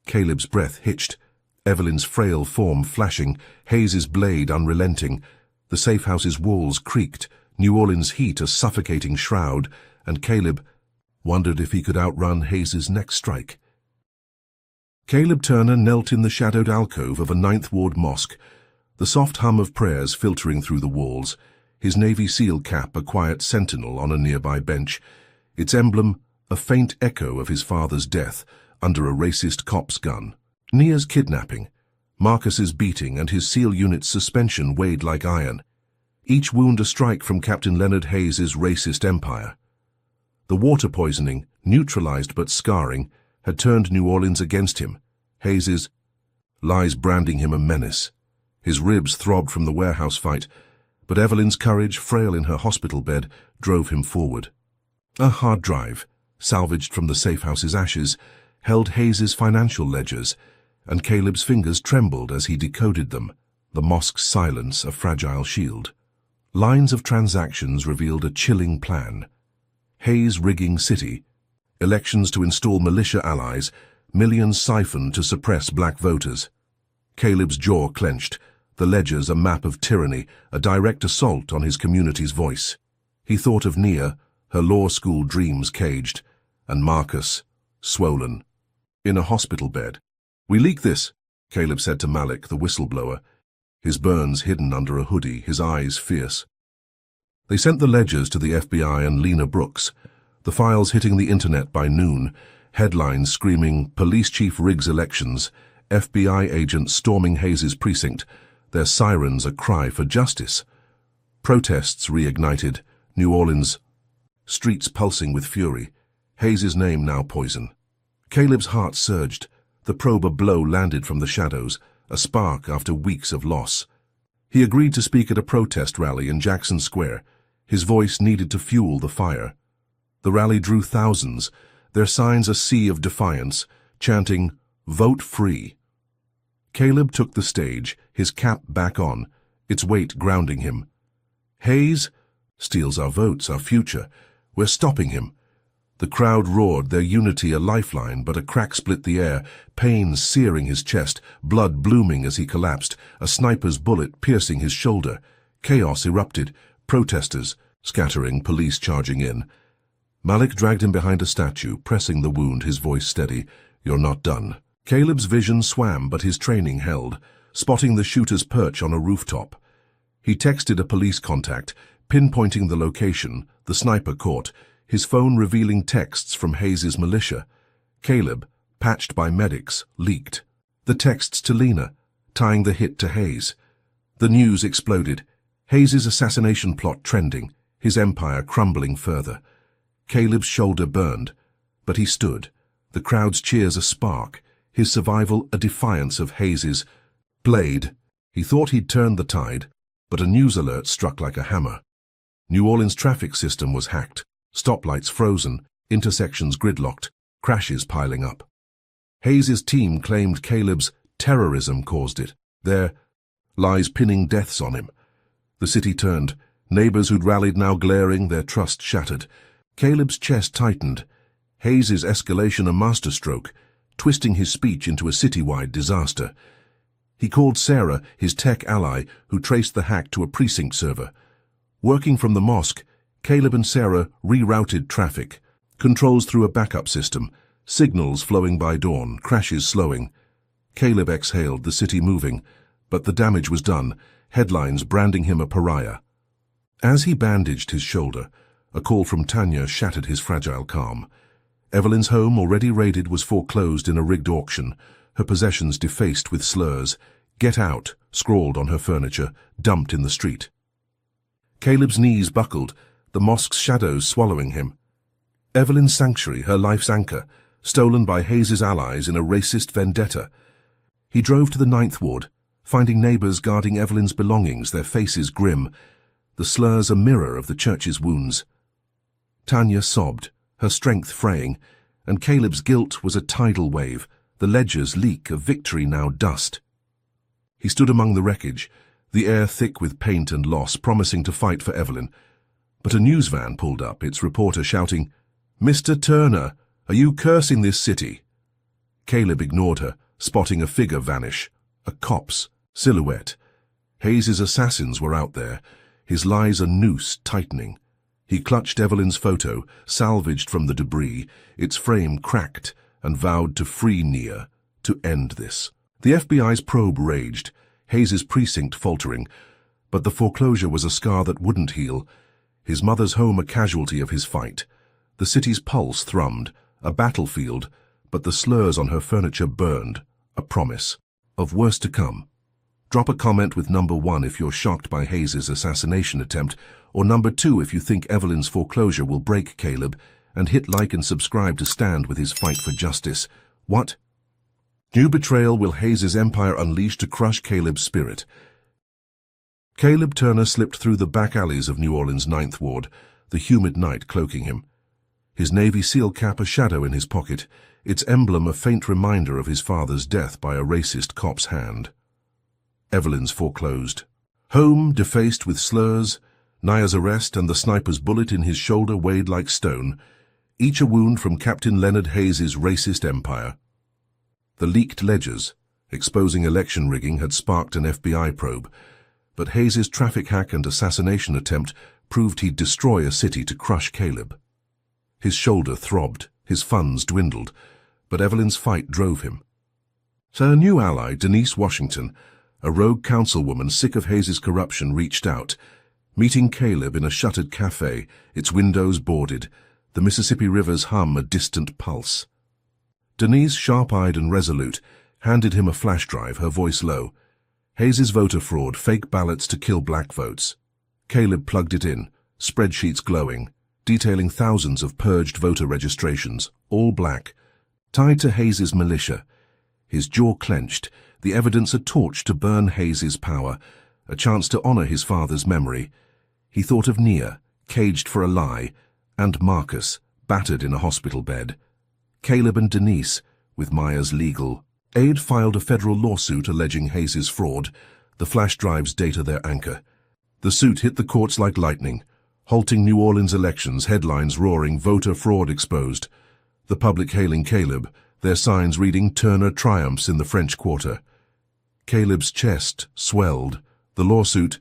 Caleb's breath hitched, Evelyn's frail form flashing, Hayes' blade unrelenting. The safe house's walls creaked, New Orleans' heat a suffocating shroud, and Caleb wondered if he could outrun Hayes' next strike. Caleb Turner knelt in the shadowed alcove of a Ninth Ward mosque, the soft hum of prayers filtering through the walls, his Navy SEAL cap a quiet sentinel on a nearby bench, its emblem a faint echo of his father's death under a racist cop's gun. Nia's kidnapping, Marcus's beating, and his SEAL unit's suspension weighed like iron, each wound a strike from Captain Leonard Hayes' racist empire. The water poisoning, neutralized but scarring, had turned New Orleans against him, Hayes' lies branding him a menace. His ribs throbbed from the warehouse fight, but Evelyn's courage, frail in her hospital bed, drove him forward. A hard drive, salvaged from the safe house's ashes, held Hayes' financial ledgers, and Caleb's fingers trembled as he decoded them, the mosque's silence a fragile shield. Lines of transactions revealed a chilling plan. Hayes rigging city, elections to install militia allies, millions siphoned to suppress black voters. Caleb's jaw clenched, the ledgers a map of tyranny, a direct assault on his community's voice. He thought of Nia, her law school dreams caged, and Marcus, swollen, in a hospital bed. "We leak this," Caleb said to Malik, the whistleblower, his burns hidden under a hoodie, his eyes fierce. They sent the ledgers to the FBI and Lena Brooks, the files hitting the internet by noon, headlines screaming Police Chief Riggs elections, FBI agents storming Hayes' precinct, their sirens a cry for justice. Protests reignited, New Orleans, streets pulsing with fury, Hayes' name now poison. Caleb's heart surged, the probe a blow landed from the shadows, a spark after weeks of loss. He agreed to speak at a protest rally in Jackson Square. His voice needed to fuel the fire. The rally drew thousands, their signs a sea of defiance, chanting, "Vote free." Caleb took the stage, his cap back on, its weight grounding him. "Hayes steals our votes, our future. We're stopping him." The crowd roared, their unity a lifeline, but a crack split the air, pain searing his chest, blood blooming as he collapsed, a sniper's bullet piercing his shoulder. Chaos erupted, protesters scattering, police charging in. Malik dragged him behind a statue, pressing the wound, his voice steady. "You're not done." Caleb's vision swam, but his training held, spotting the shooter's perch on a rooftop. He texted a police contact, pinpointing the location, the sniper caught, his phone revealing texts from Hayes' militia. Caleb, patched by medics, leaked. The texts to Lena, tying the hit to Hayes. The news exploded. Hayes' assassination plot trending, his empire crumbling further. Caleb's shoulder burned, but he stood, the crowd's cheers a spark, his survival a defiance of Hayes' blade. He thought he'd turned the tide, but a news alert struck like a hammer. New Orleans' traffic system was hacked, stoplights frozen, intersections gridlocked, crashes piling up. Hayes's team claimed Caleb's terrorism caused it. Their lies pinning deaths on him. The city turned. Neighbors who'd rallied now glaring, their trust shattered. Caleb's chest tightened. Hayes's escalation a masterstroke, twisting his speech into a citywide disaster. He called Sarah, his tech ally, who traced the hack to a precinct server. Working from the mosque, Caleb and Sarah rerouted traffic. Controls through a backup system. Signals flowing by dawn, crashes slowing. Caleb exhaled, the city moving. But the damage was done, headlines branding him a pariah. As he bandaged his shoulder, a call from Tanya shattered his fragile calm. Evelyn's home, already raided, was foreclosed in a rigged auction, her possessions defaced with slurs. "Get out," scrawled on her furniture, dumped in the street. Caleb's knees buckled, the mosque's shadows swallowing him. Evelyn's sanctuary, her life's anchor, stolen by Hayes's allies in a racist vendetta. He drove to the 9th Ward, finding neighbors guarding Evelyn's belongings, their faces grim, the slurs a mirror of the church's wounds. Tanya sobbed, her strength fraying, and Caleb's guilt was a tidal wave, the ledger's leak of victory now dust. He stood among the wreckage, the air thick with paint and loss, promising to fight for Evelyn. But a news van pulled up, its reporter shouting, "Mr. Turner, are you cursing this city?" Caleb ignored her, spotting a figure vanish, a cop's silhouette. Hayes's assassins were out there, his lies a noose tightening. He clutched Evelyn's photo, salvaged from the debris, its frame cracked, and vowed to free Nia, to end this. The FBI's probe raged, Hayes's precinct faltering, but the foreclosure was a scar that wouldn't heal. His mother's home a casualty of his fight. The city's pulse thrummed, a battlefield, but the slurs on her furniture burned, a promise of worse to come. Drop a comment with number 1 if you're shocked by Hayes's assassination attempt, or number 2 if you think Evelyn's foreclosure will break Caleb, and hit like and subscribe to stand with his fight for justice. What? New betrayal will Hayes's empire unleash to crush Caleb's spirit. Caleb Turner slipped through the back alleys of New Orleans' 9th Ward, the humid night cloaking him. His Navy SEAL cap a shadow in his pocket, its emblem a faint reminder of his father's death by a racist cop's hand. Evelyn's foreclosed. Home defaced with slurs, Nia's arrest and the sniper's bullet in his shoulder weighed like stone, each a wound from Captain Leonard Hayes's racist empire. The leaked ledgers, exposing election rigging, had sparked an FBI probe, but Hayes's traffic hack and assassination attempt proved he'd destroy a city to crush Caleb. His shoulder throbbed, his funds dwindled, but Evelyn's fight drove him. So her new ally, Denise Washington, a rogue councilwoman sick of Hayes's corruption, reached out, meeting Caleb in a shuttered cafe, its windows boarded, the Mississippi River's hum a distant pulse. Denise, sharp-eyed and resolute, handed him a flash drive, her voice low. Hayes's voter fraud, fake ballots to kill black votes. Caleb plugged it in, spreadsheets glowing, detailing thousands of purged voter registrations, all black, tied to Hayes's militia. His jaw clenched, the evidence a torch to burn Hayes's power, a chance to honor his father's memory. He thought of Nia, caged for a lie, and Marcus, battered in a hospital bed. Caleb and Denise, with Maya's legal aid, filed a federal lawsuit alleging Hayes's fraud, the flash drive's data their anchor. The suit hit the courts like lightning, halting New Orleans elections, headlines roaring, voter fraud exposed. The public hailing Caleb, their signs reading Turner triumphs in the French Quarter. Caleb's chest swelled, the lawsuit,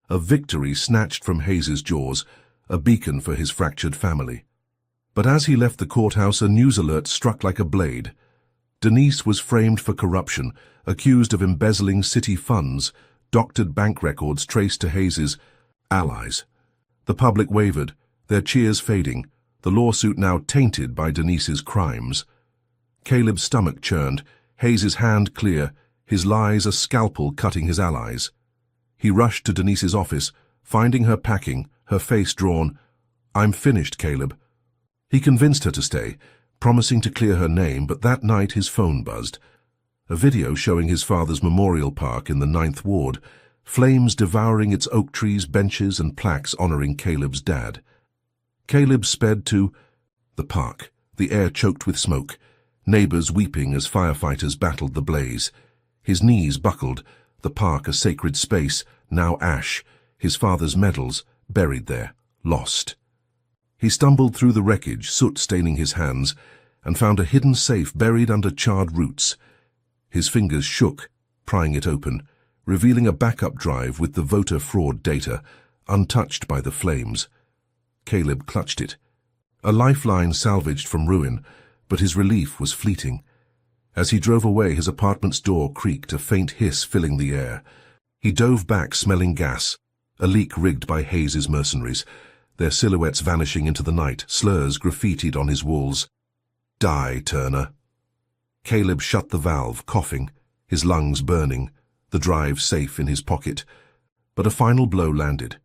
a victory snatched from Hayes's jaws, a beacon for his fractured family. But as he left the courthouse, a news alert struck like a blade. Denise was framed for corruption, accused of embezzling city funds, doctored bank records traced to Hayes's allies. The public wavered, their cheers fading, the lawsuit now tainted by Denise's crimes. Caleb's stomach churned, Hayes's hand clear, his lies a scalpel cutting his allies. He rushed to Denise's office, finding her packing, her face drawn. "I'm finished, Caleb." He convinced her to stay, promising to clear her name, but that night his phone buzzed. A video showing his father's memorial park in the 9th Ward, flames devouring its oak trees, benches, and plaques honoring Caleb's dad. Caleb sped to the park, the air choked with smoke. neighbors weeping as firefighters battled the blaze. His knees buckled, the park a sacred space, now ash, his father's medals buried there, lost. He stumbled through the wreckage, soot staining his hands, and found a hidden safe buried under charred roots. His fingers shook, prying it open, revealing a backup drive with the voter fraud data, untouched by the flames. Caleb clutched it. A lifeline salvaged from ruin, but his relief was fleeting. As he drove away, his apartment's door creaked, a faint hiss filling the air. He dove back, smelling gas, a leak rigged by Hayes's mercenaries, their silhouettes vanishing into the night, slurs graffitied on his walls. "Die, Turner." Caleb shut the valve, coughing, his lungs burning, the drive safe in his pocket. But a final blow landed.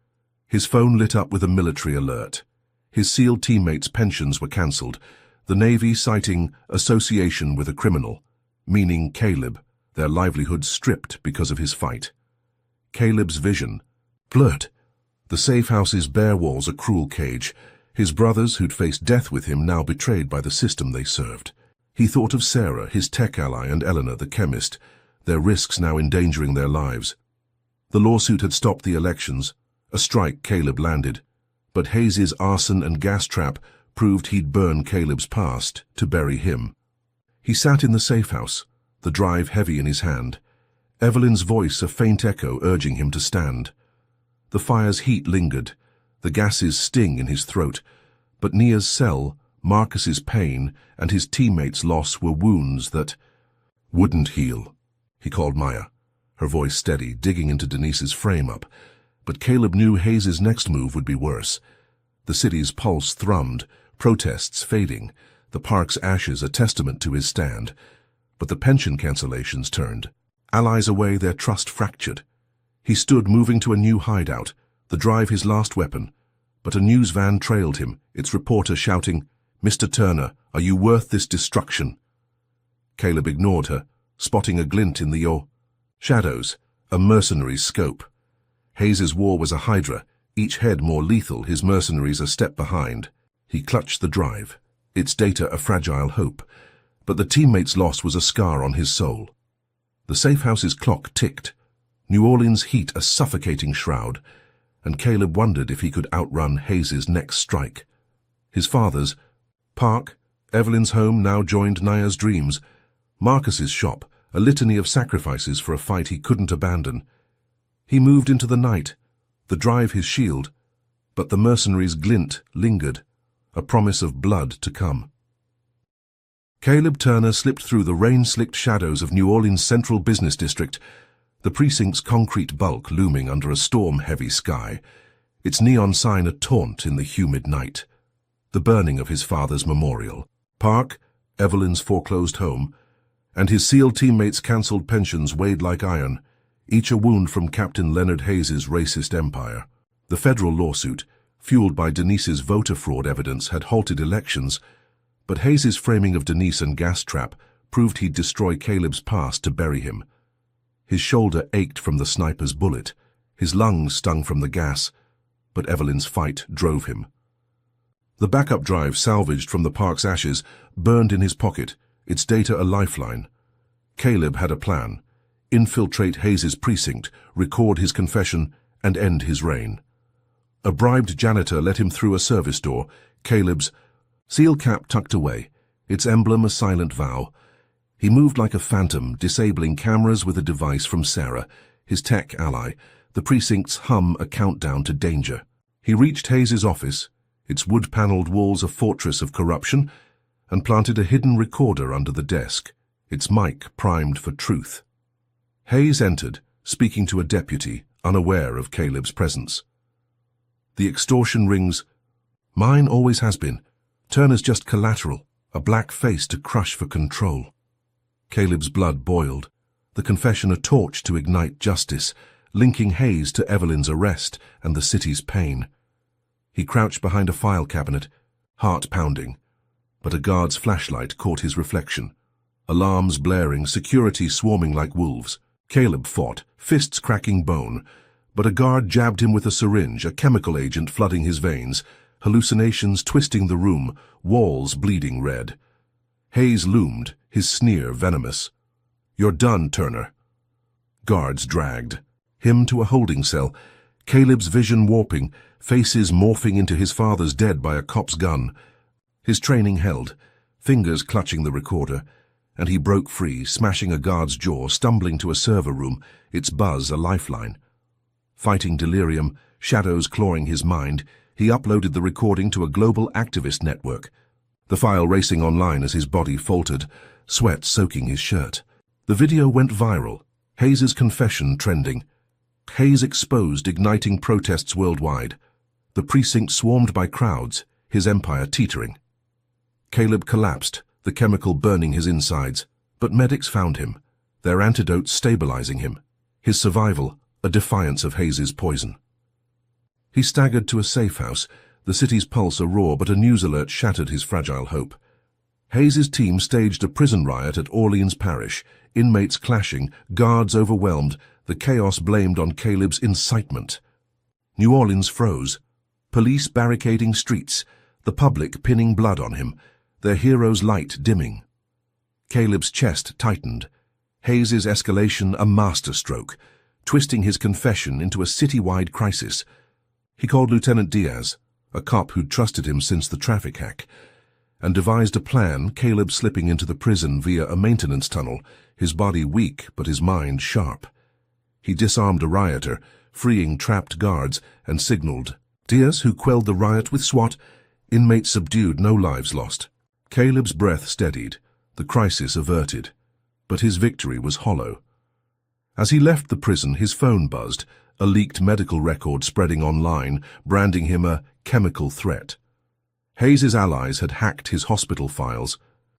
His phone lit up with a military alert. His SEAL teammates' pensions were cancelled, the Navy citing association with a criminal, meaning Caleb, their livelihoods stripped because of his fight. Caleb's vision blurred. The safe house's bare walls a cruel cage, his brothers who'd faced death with him now betrayed by the system they served. He thought of Sarah, his tech ally, and Eleanor, the chemist, their risks now endangering their lives. The lawsuit had stopped the elections, a strike Caleb landed, but Hayes's arson and gas trap proved he'd burn Caleb's past to bury him. He sat in the safe house, the drive heavy in his hand, Evelyn's voice a faint echo urging him to stand. The fire's heat lingered, the gases sting in his throat, but Nia's cell, Marcus's pain, and his teammates' loss were wounds that wouldn't heal. He called Maya, her voice steady, digging into Denise's frame-up, but Caleb knew Hayes's next move would be worse. The city's pulse thrummed, protests fading, the park's ashes a testament to his stand. But the pension cancellations turned. Allies away, their trust fractured. He stood moving to a new hideout, the drive his last weapon, but a news van trailed him, its reporter shouting, "Mr. Turner, are you worth this destruction?" Caleb ignored her, spotting a glint in the shadows, a mercenary's scope. Hayes's war was a hydra, each head more lethal, his mercenaries a step behind. He clutched the drive, its data a fragile hope, but the teammate's loss was a scar on his soul. The safe house's clock ticked, New Orleans' heat a suffocating shroud, and Caleb wondered if he could outrun Hayes's next strike. His father's park, Evelyn's home now joined Nia's dreams, Marcus's shop, a litany of sacrifices for a fight he couldn't abandon. He moved into the night, the drive his shield, but the mercenary's glint lingered, a promise of blood to come. Caleb Turner slipped through the rain-slicked shadows of New Orleans' central business district, the precinct's concrete bulk looming under a storm-heavy sky, its neon sign a taunt in the humid night. The burning of his father's memorial, park, Evelyn's foreclosed home, and his SEAL teammates' cancelled pensions weighed like iron, each a wound from Captain Leonard Hayes's racist empire. The federal lawsuit, fueled by Denise's voter fraud evidence, had halted elections, but Hayes's framing of Denise and gas trap proved he'd destroy Caleb's past to bury him. His shoulder ached from the sniper's bullet, his lungs stung from the gas, but Evelyn's fight drove him. The backup drive salvaged from the park's ashes burned in his pocket, its data a lifeline. Caleb had a plan: infiltrate Hayes's precinct, record his confession, and end his reign. A bribed janitor let him through a service door, Caleb's SEAL cap tucked away, its emblem a silent vow. He moved like a phantom, disabling cameras with a device from Sarah, his tech ally, the precinct's hum a countdown to danger. He reached Hayes's office, its wood-paneled walls a fortress of corruption, and planted a hidden recorder under the desk, its mic primed for truth. Hayes entered, speaking to a deputy, unaware of Caleb's presence. The extortion rings, "Mine always has been. Turner's just collateral, a black face to crush for control." Caleb's blood boiled, the confession a torch to ignite justice, linking Hayes to Evelyn's arrest and the city's pain. He crouched behind a file cabinet, heart pounding, but a guard's flashlight caught his reflection. Alarms blaring, security swarming like wolves. Caleb fought, fists cracking bone, but a guard jabbed him with a syringe, a chemical agent flooding his veins, hallucinations twisting the room, walls bleeding red. Hayes loomed, his sneer venomous. "You're done, Turner." Guards dragged him to a holding cell, Caleb's vision warping, faces morphing into his father's dead by a cop's gun. His training held, fingers clutching the recorder, and he broke free, smashing a guard's jaw, stumbling to a server room, its buzz a lifeline. Fighting delirium, shadows clawing his mind, he uploaded the recording to a global activist network, the file racing online as his body faltered, sweat soaking his shirt. The video went viral, Hayes' confession trending. Hayes exposed, igniting protests worldwide. The precinct swarmed by crowds, his empire teetering. Caleb collapsed, the chemical burning his insides, but medics found him, their antidote stabilizing him, his survival a defiance of Hayes' poison. He staggered to a safe house, the city's pulse a roar, but a news alert shattered his fragile hope. Hayes' team staged a prison riot at Orleans Parish, inmates clashing, guards overwhelmed, the chaos blamed on Caleb's incitement. New Orleans froze, police barricading streets, the public pinning blood on him, their hero's light dimming. Caleb's chest tightened, Hayes' escalation a masterstroke, twisting his confession into a citywide crisis. He called Lieutenant Diaz, a cop who'd trusted him since the traffic hack, and devised a plan, Caleb slipping into the prison via a maintenance tunnel, his body weak but his mind sharp. He disarmed a rioter, freeing trapped guards, and signaled. Diaz, who quelled the riot with SWAT, inmates subdued, no lives lost. Caleb's breath steadied, the crisis averted, but his victory was hollow. As he left the prison, his phone buzzed, a leaked medical record spreading online, branding him a chemical threat. Hayes' allies had hacked his hospital files,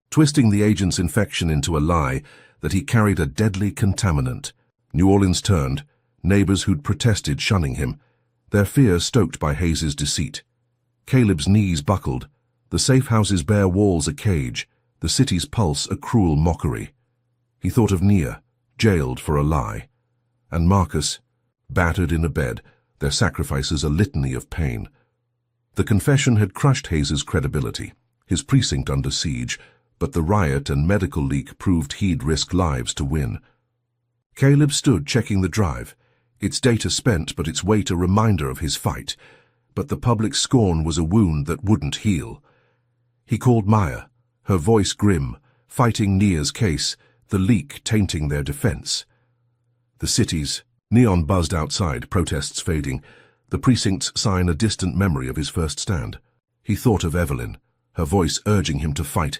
twisting the agent's infection into a lie that he carried a deadly contaminant. New Orleans turned, neighbors who'd protested shunning him, their fear stoked by Hayes' deceit. Caleb's knees buckled, the safe house's bare walls a cage, the city's pulse a cruel mockery. He thought of Nia, jailed for a lie, and Marcus, battered in a bed, their sacrifices a litany of pain. The confession had crushed Hayes' credibility, his precinct under siege, but the riot and medical leak proved he'd risk lives to win. Caleb stood checking the drive, its data spent but its weight a reminder of his fight, but the public scorn was a wound that wouldn't heal. He called Maya, her voice grim, fighting Nia's case, the leak tainting their defense. The city's neon buzzed outside, protests fading, the precinct's sign a distant memory of his first stand. He thought of Evelyn, her voice urging him to fight,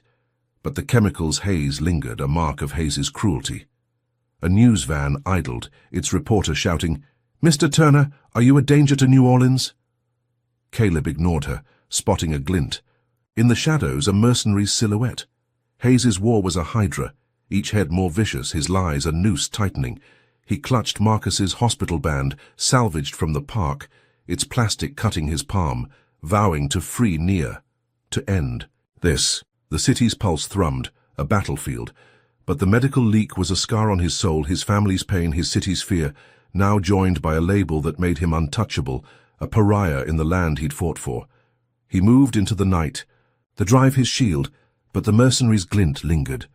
but the chemical's haze lingered, a mark of Hayes' cruelty. A news van idled, its reporter shouting, "Mr. Turner, are you a danger to New Orleans?" Caleb ignored her, spotting a glint. In the shadows, a mercenary's silhouette. Hayes' war was a hydra, each head more vicious, his lies a noose tightening. He clutched Marcus's hospital band, salvaged from the park, its plastic cutting his palm, vowing to free Nia, to end this. The city's pulse thrummed, a battlefield, but the medical leak was a scar on his soul, his family's pain, his city's fear, now joined by a label that made him untouchable, a pariah in the land he'd fought for. He moved into the night, the drive his shield, but the mercenary's glint lingered,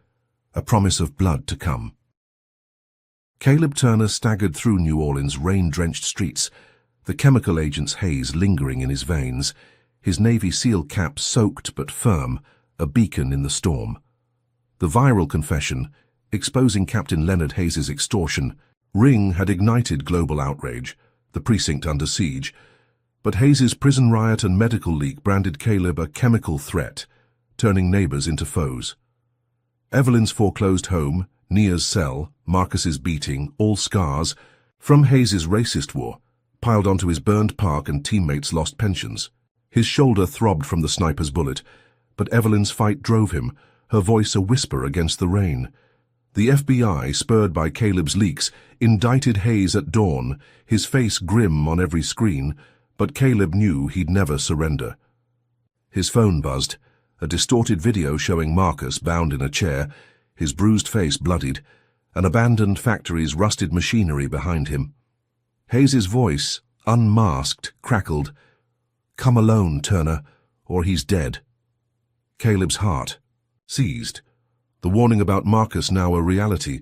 a promise of blood to come. Caleb Turner staggered through New Orleans' rain-drenched streets, the chemical agent's haze lingering in his veins, his Navy SEAL cap soaked but firm, a beacon in the storm. The viral confession, exposing Captain Leonard Hayes' extortion, ring had ignited global outrage, the precinct under siege, but Hayes' prison riot and medical leak branded Caleb a chemical threat, turning neighbors into foes. Evelyn's foreclosed home, Nia's cell, Marcus's beating, all scars, from Hayes' racist war, piled onto his burned park and teammates' lost pensions. His shoulder throbbed from the sniper's bullet, but Evelyn's fight drove him, her voice a whisper against the rain. The FBI, spurred by Caleb's leaks, indicted Hayes at dawn, his face grim on every screen, but Caleb knew he'd never surrender. His phone buzzed, a distorted video showing Marcus bound in a chair, his bruised face bloodied, an abandoned factory's rusted machinery behind him. Hayes' voice, unmasked, crackled, "Come alone, Turner, or he's dead." Caleb's heart seized, The warning about Marcus now a reality,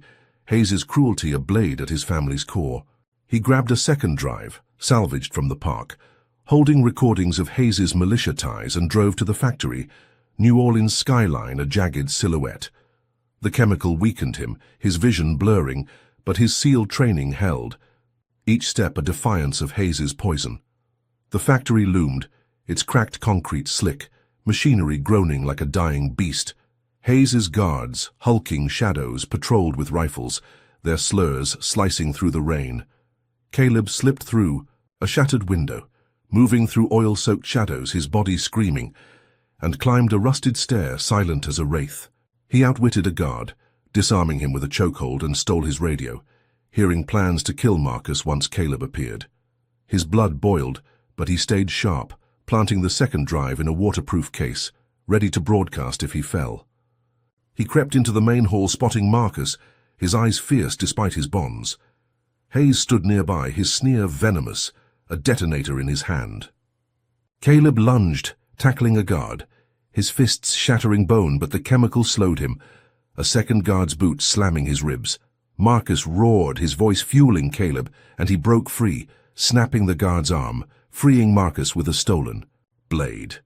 Hayes's cruelty a blade at his family's core. He grabbed a second drive, salvaged from the park, holding recordings of Hayes's militia ties, and drove to the factory, New Orleans skyline a jagged silhouette. The chemical weakened him, his vision blurring, but his SEAL training held, each step a defiance of Hayes's poison. The factory loomed, its cracked concrete slick, machinery groaning like a dying beast. Hayes's guards, hulking shadows, patrolled with rifles, their slurs slicing through the rain. Caleb slipped through a shattered window, moving through oil-soaked shadows, his body screaming, and climbed a rusted stair, silent as a wraith. He outwitted a guard, disarming him with a chokehold, and stole his radio, hearing plans to kill Marcus once Caleb appeared. His blood boiled, but he stayed sharp, planting the second drive in a waterproof case, ready to broadcast if he fell. He crept into the main hall, spotting Marcus, his eyes fierce despite his bonds. Hayes stood nearby, his sneer venomous, a detonator in his hand. Caleb lunged, tackling a guard, his fists shattering bone, but the chemical slowed him, a second guard's boot slamming his ribs. Marcus roared, his voice fueling Caleb, and he broke free, snapping the guard's arm, freeing Marcus with a stolen blade.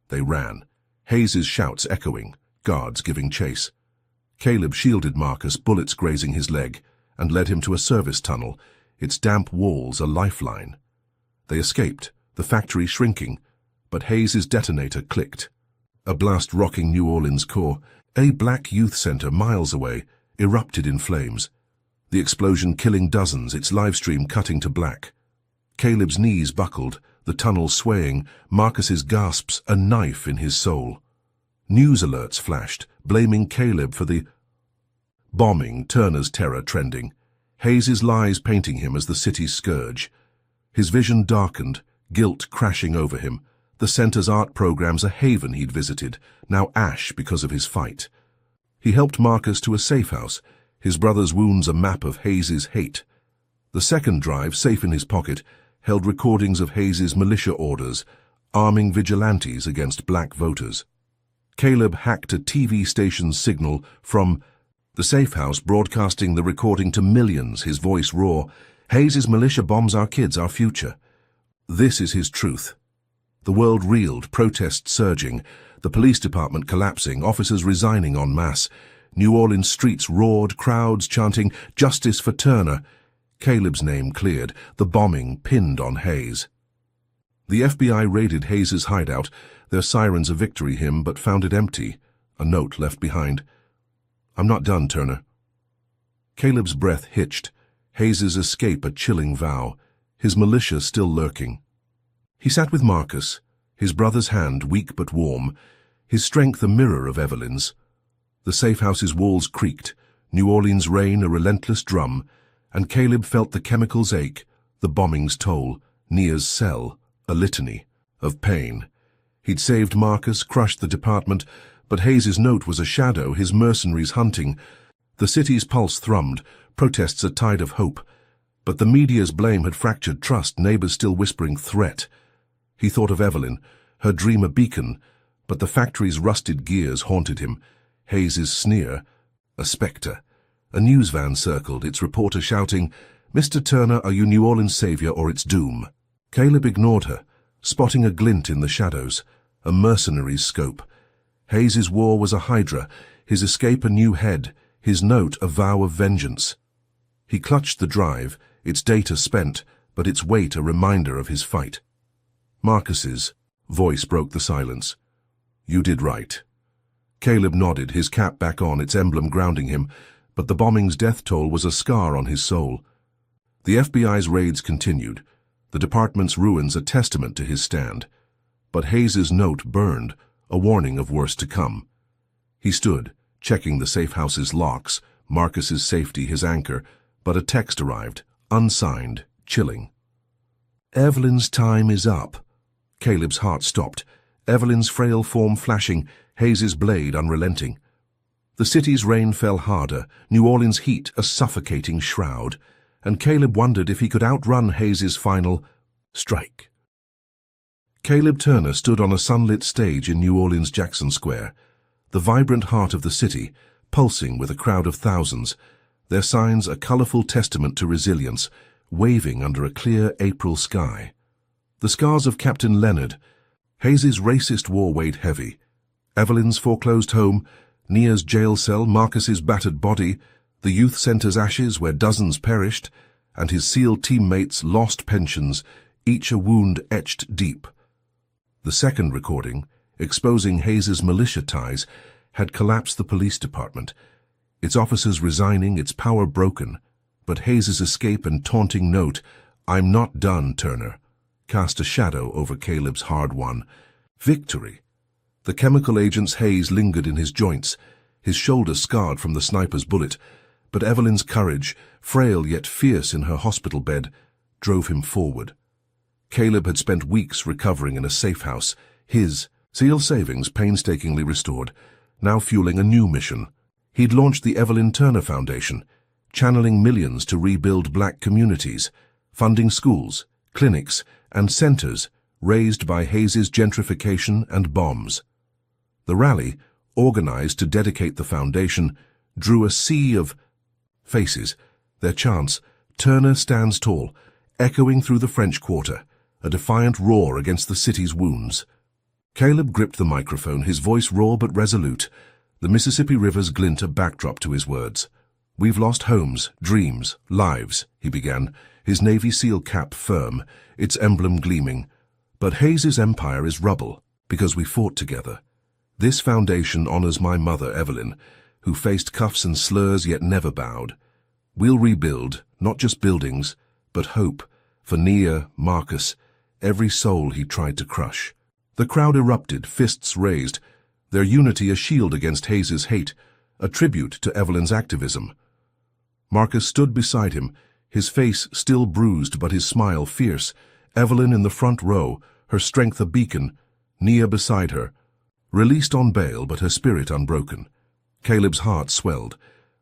They ran, Hayes's shouts echoing, guards giving chase. Caleb shielded Marcus, bullets grazing his leg, and led him to a service tunnel, its damp walls a lifeline. They escaped, the factory shrinking, but Hayes's detonator clicked. A blast rocking New Orleans core, a black youth center miles away, erupted in flames. The explosion killing dozens, its livestream cutting to black. Caleb's knees buckled, the tunnel swaying, Marcus's gasps a knife in his soul. News alerts flashed, blaming Caleb for the bombing, Turner's terror trending, Hayes's lies painting him as the city's scourge. His vision darkened, guilt crashing over him, the center's art programs a haven he'd visited, now ash because of his fight. He helped Marcus to a safe house, his brother's wounds a map of Hayes's hate. The second drive, safe in his pocket, held recordings of Hayes's militia orders, arming vigilantes against black voters. Caleb hacked a TV station's signal from the safe house, broadcasting the recording to millions, his voice raw. Hayes's militia bombs our kids, our future. This is his truth. The world reeled, protests surging, the police department collapsing, officers resigning en masse. New Orleans streets roared, crowds chanting, "Justice for Turner." Caleb's name cleared, the bombing pinned on Hayes. The FBI raided Hayes's hideout, their sirens a victory hymn, but found it empty, a note left behind. "I'm not done, Turner." Caleb's breath hitched, Hayes's escape a chilling vow, his militia still lurking. He sat with Marcus, his brother's hand weak but warm, his strength a mirror of Evelyn's. The safe house's walls creaked, New Orleans rain a relentless drum, and Caleb felt the chemicals ache, the bombing's toll, Nia's cell, a litany of pain. He'd saved Marcus, crushed the department, but Hayes's note was a shadow, his mercenaries hunting. The city's pulse thrummed, protests a tide of hope. But the media's blame had fractured trust, neighbors still whispering threat. He thought of Evelyn, her dream a beacon, but the factory's rusted gears haunted him. Hayes's sneer, a spectre. A news van circled, its reporter shouting, "Mr. Turner, are you New Orleans' savior or its doom?" Caleb ignored her, spotting a glint in the shadows, a mercenary's scope. Hayes's war was a hydra, his escape a new head, his note a vow of vengeance. He clutched the drive, its data spent, but its weight a reminder of his fight. Marcus's voice broke the silence. "You did right." Caleb nodded, his cap back on, its emblem grounding him, but the bombing's death toll was a scar on his soul. The FBI's raids continued, the department's ruins a testament to his stand. But Hayes's note burned, a warning of worse to come. He stood, checking the safe house's locks, Marcus's safety his anchor, but a text arrived, unsigned, chilling. "Evelyn's time is up." Caleb's heart stopped, Evelyn's frail form flashing, Hayes's blade unrelenting. The city's rain fell harder, New Orleans' heat a suffocating shroud, and Caleb wondered if he could outrun Hayes's final strike. Caleb Turner stood on a sunlit stage in New Orleans' Jackson Square, the vibrant heart of the city, pulsing with a crowd of thousands, their signs a colorful testament to resilience, waving under a clear April sky. The scars of Captain Leonard, Hayes's racist war weighed heavy. Evelyn's foreclosed home, Nia's jail cell, Marcus's battered body, the youth center's ashes where dozens perished, and his SEAL teammates' lost pensions, each a wound etched deep. The second recording, exposing Hayes's militia ties, had collapsed the police department, its officers resigning, its power broken. But Hayes's escape and taunting note, "I'm not done, Turner," cast a shadow over Caleb's hard-won victory. The chemical agent's haze lingered in his joints, his shoulder scarred from the sniper's bullet, but Evelyn's courage, frail yet fierce in her hospital bed, drove him forward. Caleb had spent weeks recovering in a safe house, his SEAL savings painstakingly restored, now fueling a new mission. He'd launched the Evelyn Turner Foundation, channeling millions to rebuild black communities, funding schools, clinics, and centers raised by Hayes's gentrification and bombs. The rally, organized to dedicate the foundation, drew a sea of faces. Their chants, "Turner stands tall," echoing through the French Quarter, a defiant roar against the city's wounds. Caleb gripped the microphone, his voice raw but resolute, the Mississippi River's glint a backdrop to his words. "We've lost homes, dreams, lives," he began, his Navy SEAL cap firm, its emblem gleaming. "But Hayes's empire is rubble, because we fought together. This foundation honors my mother, Evelyn, who faced cuffs and slurs yet never bowed. We'll rebuild, not just buildings, but hope, for Nia, Marcus, every soul he tried to crush." The crowd erupted, fists raised, their unity a shield against Hayes's hate, a tribute to Evelyn's activism. Marcus stood beside him, his face still bruised but his smile fierce, Evelyn in the front row, her strength a beacon, Nia beside her, released on bail but her spirit unbroken. Caleb's heart swelled.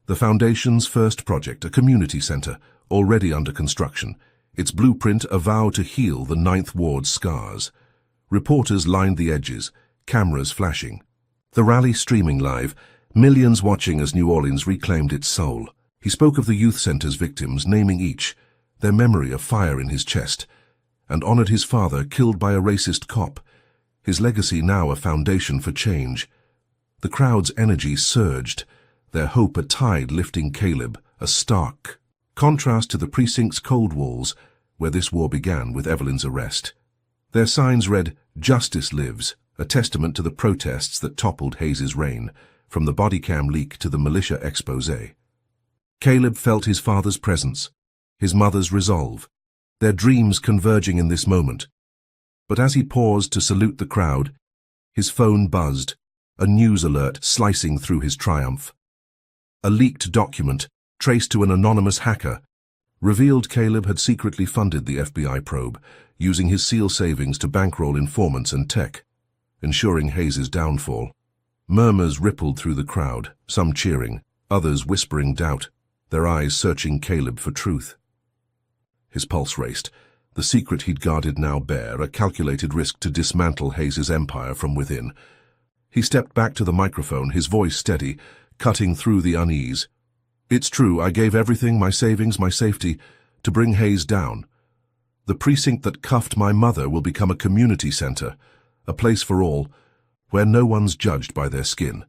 The Foundation's first project, a community center, already under construction, its blueprint a vow to heal the Ninth Ward's scars. Reporters lined the edges, cameras flashing. The rally streaming live, millions watching as New Orleans reclaimed its soul. He spoke of the youth center's victims, naming each, their memory a fire in his chest, and honored his father killed by a racist cop, his legacy now a foundation for change. The crowd's energy surged, their hope a tide lifting Caleb, a stark contrast to the precinct's cold walls, where this war began with Evelyn's arrest. Their signs read, "Justice lives," a testament to the protests that toppled Hayes's reign, from the bodycam leak to the militia expose. Caleb felt his father's presence, his mother's resolve, their dreams converging in this moment. But as he paused to salute the crowd, his phone buzzed, a news alert slicing through his triumph. A leaked document, traced to an anonymous hacker, revealed Caleb had secretly funded the FBI probe, using his SEAL savings to bankroll informants and tech, ensuring Hayes's downfall. Murmurs rippled through the crowd, some cheering, others whispering doubt, their eyes searching Caleb for truth. His pulse raced, the secret he'd guarded now bare, a calculated risk to dismantle Hayes's empire from within. He stepped back to the microphone, his voice steady, cutting through the unease. "It's true, I gave everything, my savings, my safety, to bring Hayes down. The precinct that cuffed my mother will become a community center, a place for all, where no one's judged by their skin."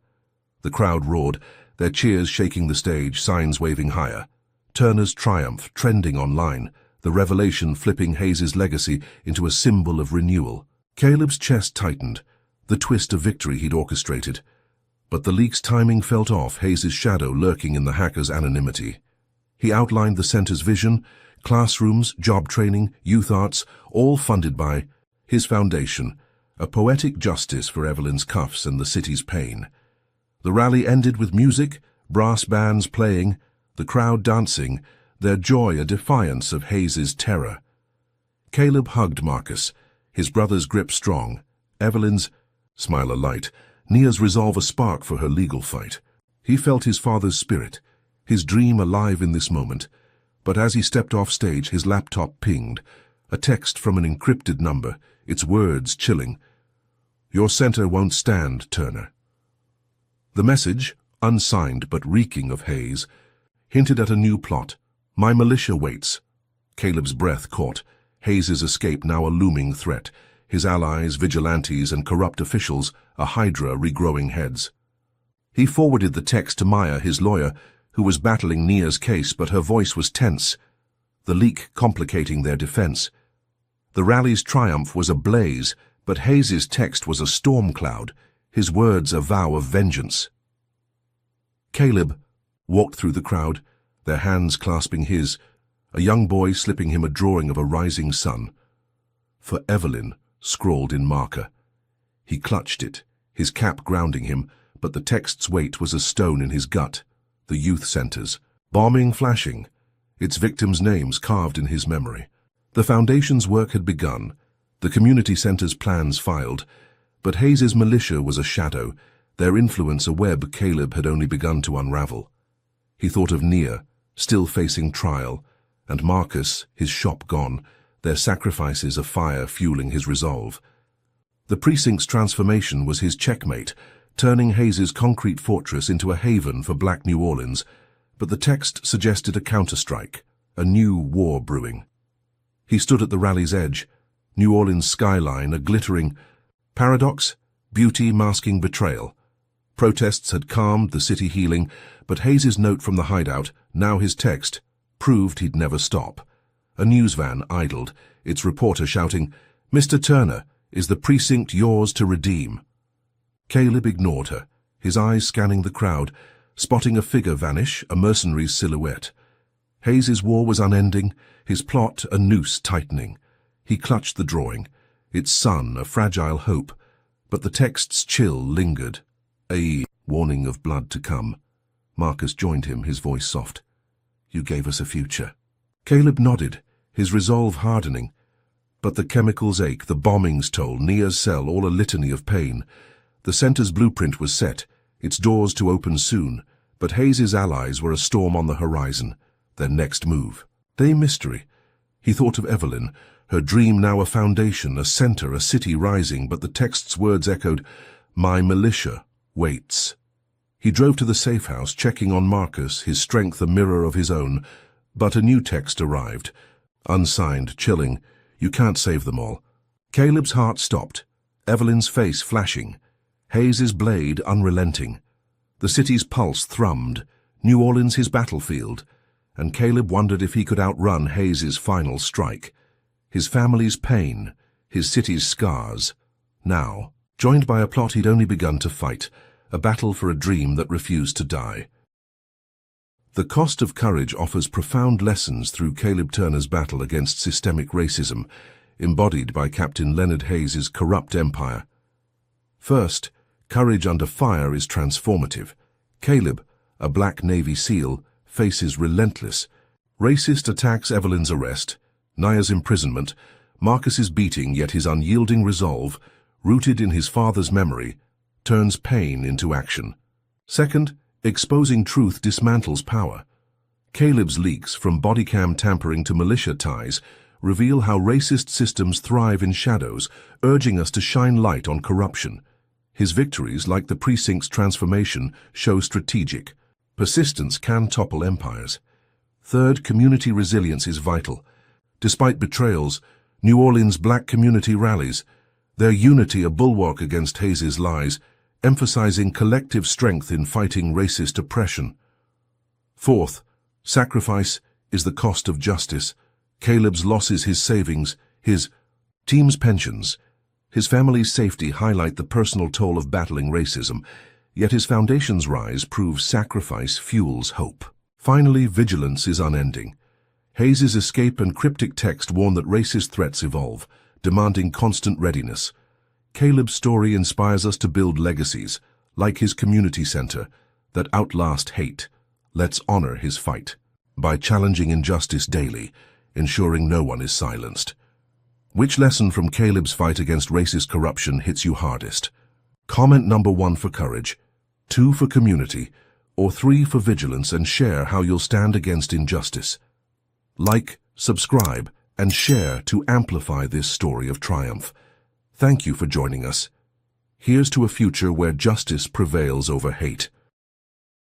The crowd roared, their cheers shaking the stage, signs waving higher. Turner's triumph trending online, the revelation flipping Hayes's legacy into a symbol of renewal. Caleb's chest tightened, the twist of victory he'd orchestrated. But the leak's timing felt off, Hayes's shadow lurking in the hacker's anonymity. He outlined the center's vision, classrooms, job training, youth arts, all funded by his foundation, a poetic justice for Evelyn's cuffs and the city's pain. The rally ended with music, brass bands playing, the crowd dancing, their joy a defiance of Hayes's terror. Caleb hugged Marcus, his brother's grip strong, Evelyn's smile alight, Nia's resolve a spark for her legal fight. He felt his father's spirit, his dream alive in this moment. But as he stepped off stage, his laptop pinged, a text from an encrypted number, its words chilling. "Your center won't stand, Turner." The message, unsigned but reeking of haze, hinted at a new plot. My militia waits. Caleb's breath caught. Hayes's escape now a looming threat. His allies, vigilantes, and corrupt officials, a hydra regrowing heads. He forwarded the text to Maya, his lawyer, who was battling Nia's case, but her voice was tense, the leak complicating their defense. The rally's triumph was ablaze, but Hayes's text was a storm cloud, his words a vow of vengeance. Caleb walked through the crowd, their hands clasping his, a young boy slipping him a drawing of a rising sun. For Evelyn, scrawled in marker. He clutched it, his cap grounding him, but the text's weight was a stone in his gut. The youth centers, bombing flashing, its victims' names carved in his memory. The Foundation's work had begun, the community center's plans filed, but Hayes's militia was a shadow, their influence a web Caleb had only begun to unravel. He thought of Nia, still facing trial, and Marcus, his shop gone, their sacrifices a fire fueling his resolve. The precinct's transformation was his checkmate, turning Hayes's concrete fortress into a haven for Black New Orleans, but the text suggested a counterstrike, a new war brewing. He stood at the rally's edge, New Orleans' skyline a glittering paradox, beauty masking betrayal. Protests had calmed, the city healing, but Hayes's note from the hideout, now his text, proved he'd never stop. A news van idled, its reporter shouting, "Mr. Turner, is the precinct yours to redeem?" Caleb ignored her, his eyes scanning the crowd, spotting a figure vanish, a mercenary's silhouette. Hayes's war was unending, his plot a noose tightening. He clutched the drawing, its sun a fragile hope, but the text's chill lingered, a warning of blood to come. Marcus joined him, his voice soft. "You gave us a future." Caleb nodded, his resolve hardening. But the chemicals ache, the bombings toll, Nia's cell, all a litany of pain. The center's blueprint was set, its doors to open soon, but Hayes's allies were a storm on the horizon, their next move. They mystery. He thought of Evelyn, her dream now a foundation, a center, a city rising, but the text's words echoed, "My militia waits." He drove to the safe house, checking on Marcus, his strength a mirror of his own, but a new text arrived, unsigned, chilling. "You can't save them all." Caleb's heart stopped, Evelyn's face flashing, Hayes's blade unrelenting. The city's pulse thrummed, New Orleans his battlefield, and Caleb wondered if he could outrun Hayes's final strike. His family's pain, his city's scars. Now, joined by a plot he'd only begun to fight, a battle for a dream that refused to die. The Cost of Courage offers profound lessons through Caleb Turner's battle against systemic racism, embodied by Captain Leonard Hayes's corrupt empire. First, courage under fire is transformative. Caleb, a Black Navy SEAL, faces relentless, racist attacks, Evelyn's arrest, Nia's imprisonment, Marcus's beating, yet his unyielding resolve, rooted in his father's memory, turns pain into action. Second, exposing truth dismantles power. Caleb's leaks, from bodycam tampering to militia ties, reveal how racist systems thrive in shadows, urging us to shine light on corruption. His victories, like the precinct's transformation, show strategic. Persistence can topple empires. Third, community resilience is vital. Despite betrayals, New Orleans' Black community rallies, their unity a bulwark against Hayes's lies, emphasizing collective strength in fighting racist oppression. Fourth, sacrifice is the cost of justice. Caleb's losses, his savings, his team's pensions, his family's safety highlight the personal toll of battling racism, yet his foundation's rise proves sacrifice fuels hope. Finally, vigilance is unending. Hayes's escape and cryptic text warn that racist threats evolve, demanding constant readiness. Caleb's story inspires us to build legacies, like his community center, that outlast hate. Let's honor his fight by challenging injustice daily, ensuring no one is silenced. Which lesson from Caleb's fight against racist corruption hits you hardest? Comment number 1 for courage, 2 for community, or 3 for vigilance, and share how you'll stand against injustice. Like, subscribe, and share to amplify this story of triumph. Thank you for joining us. Here's to a future where justice prevails over hate.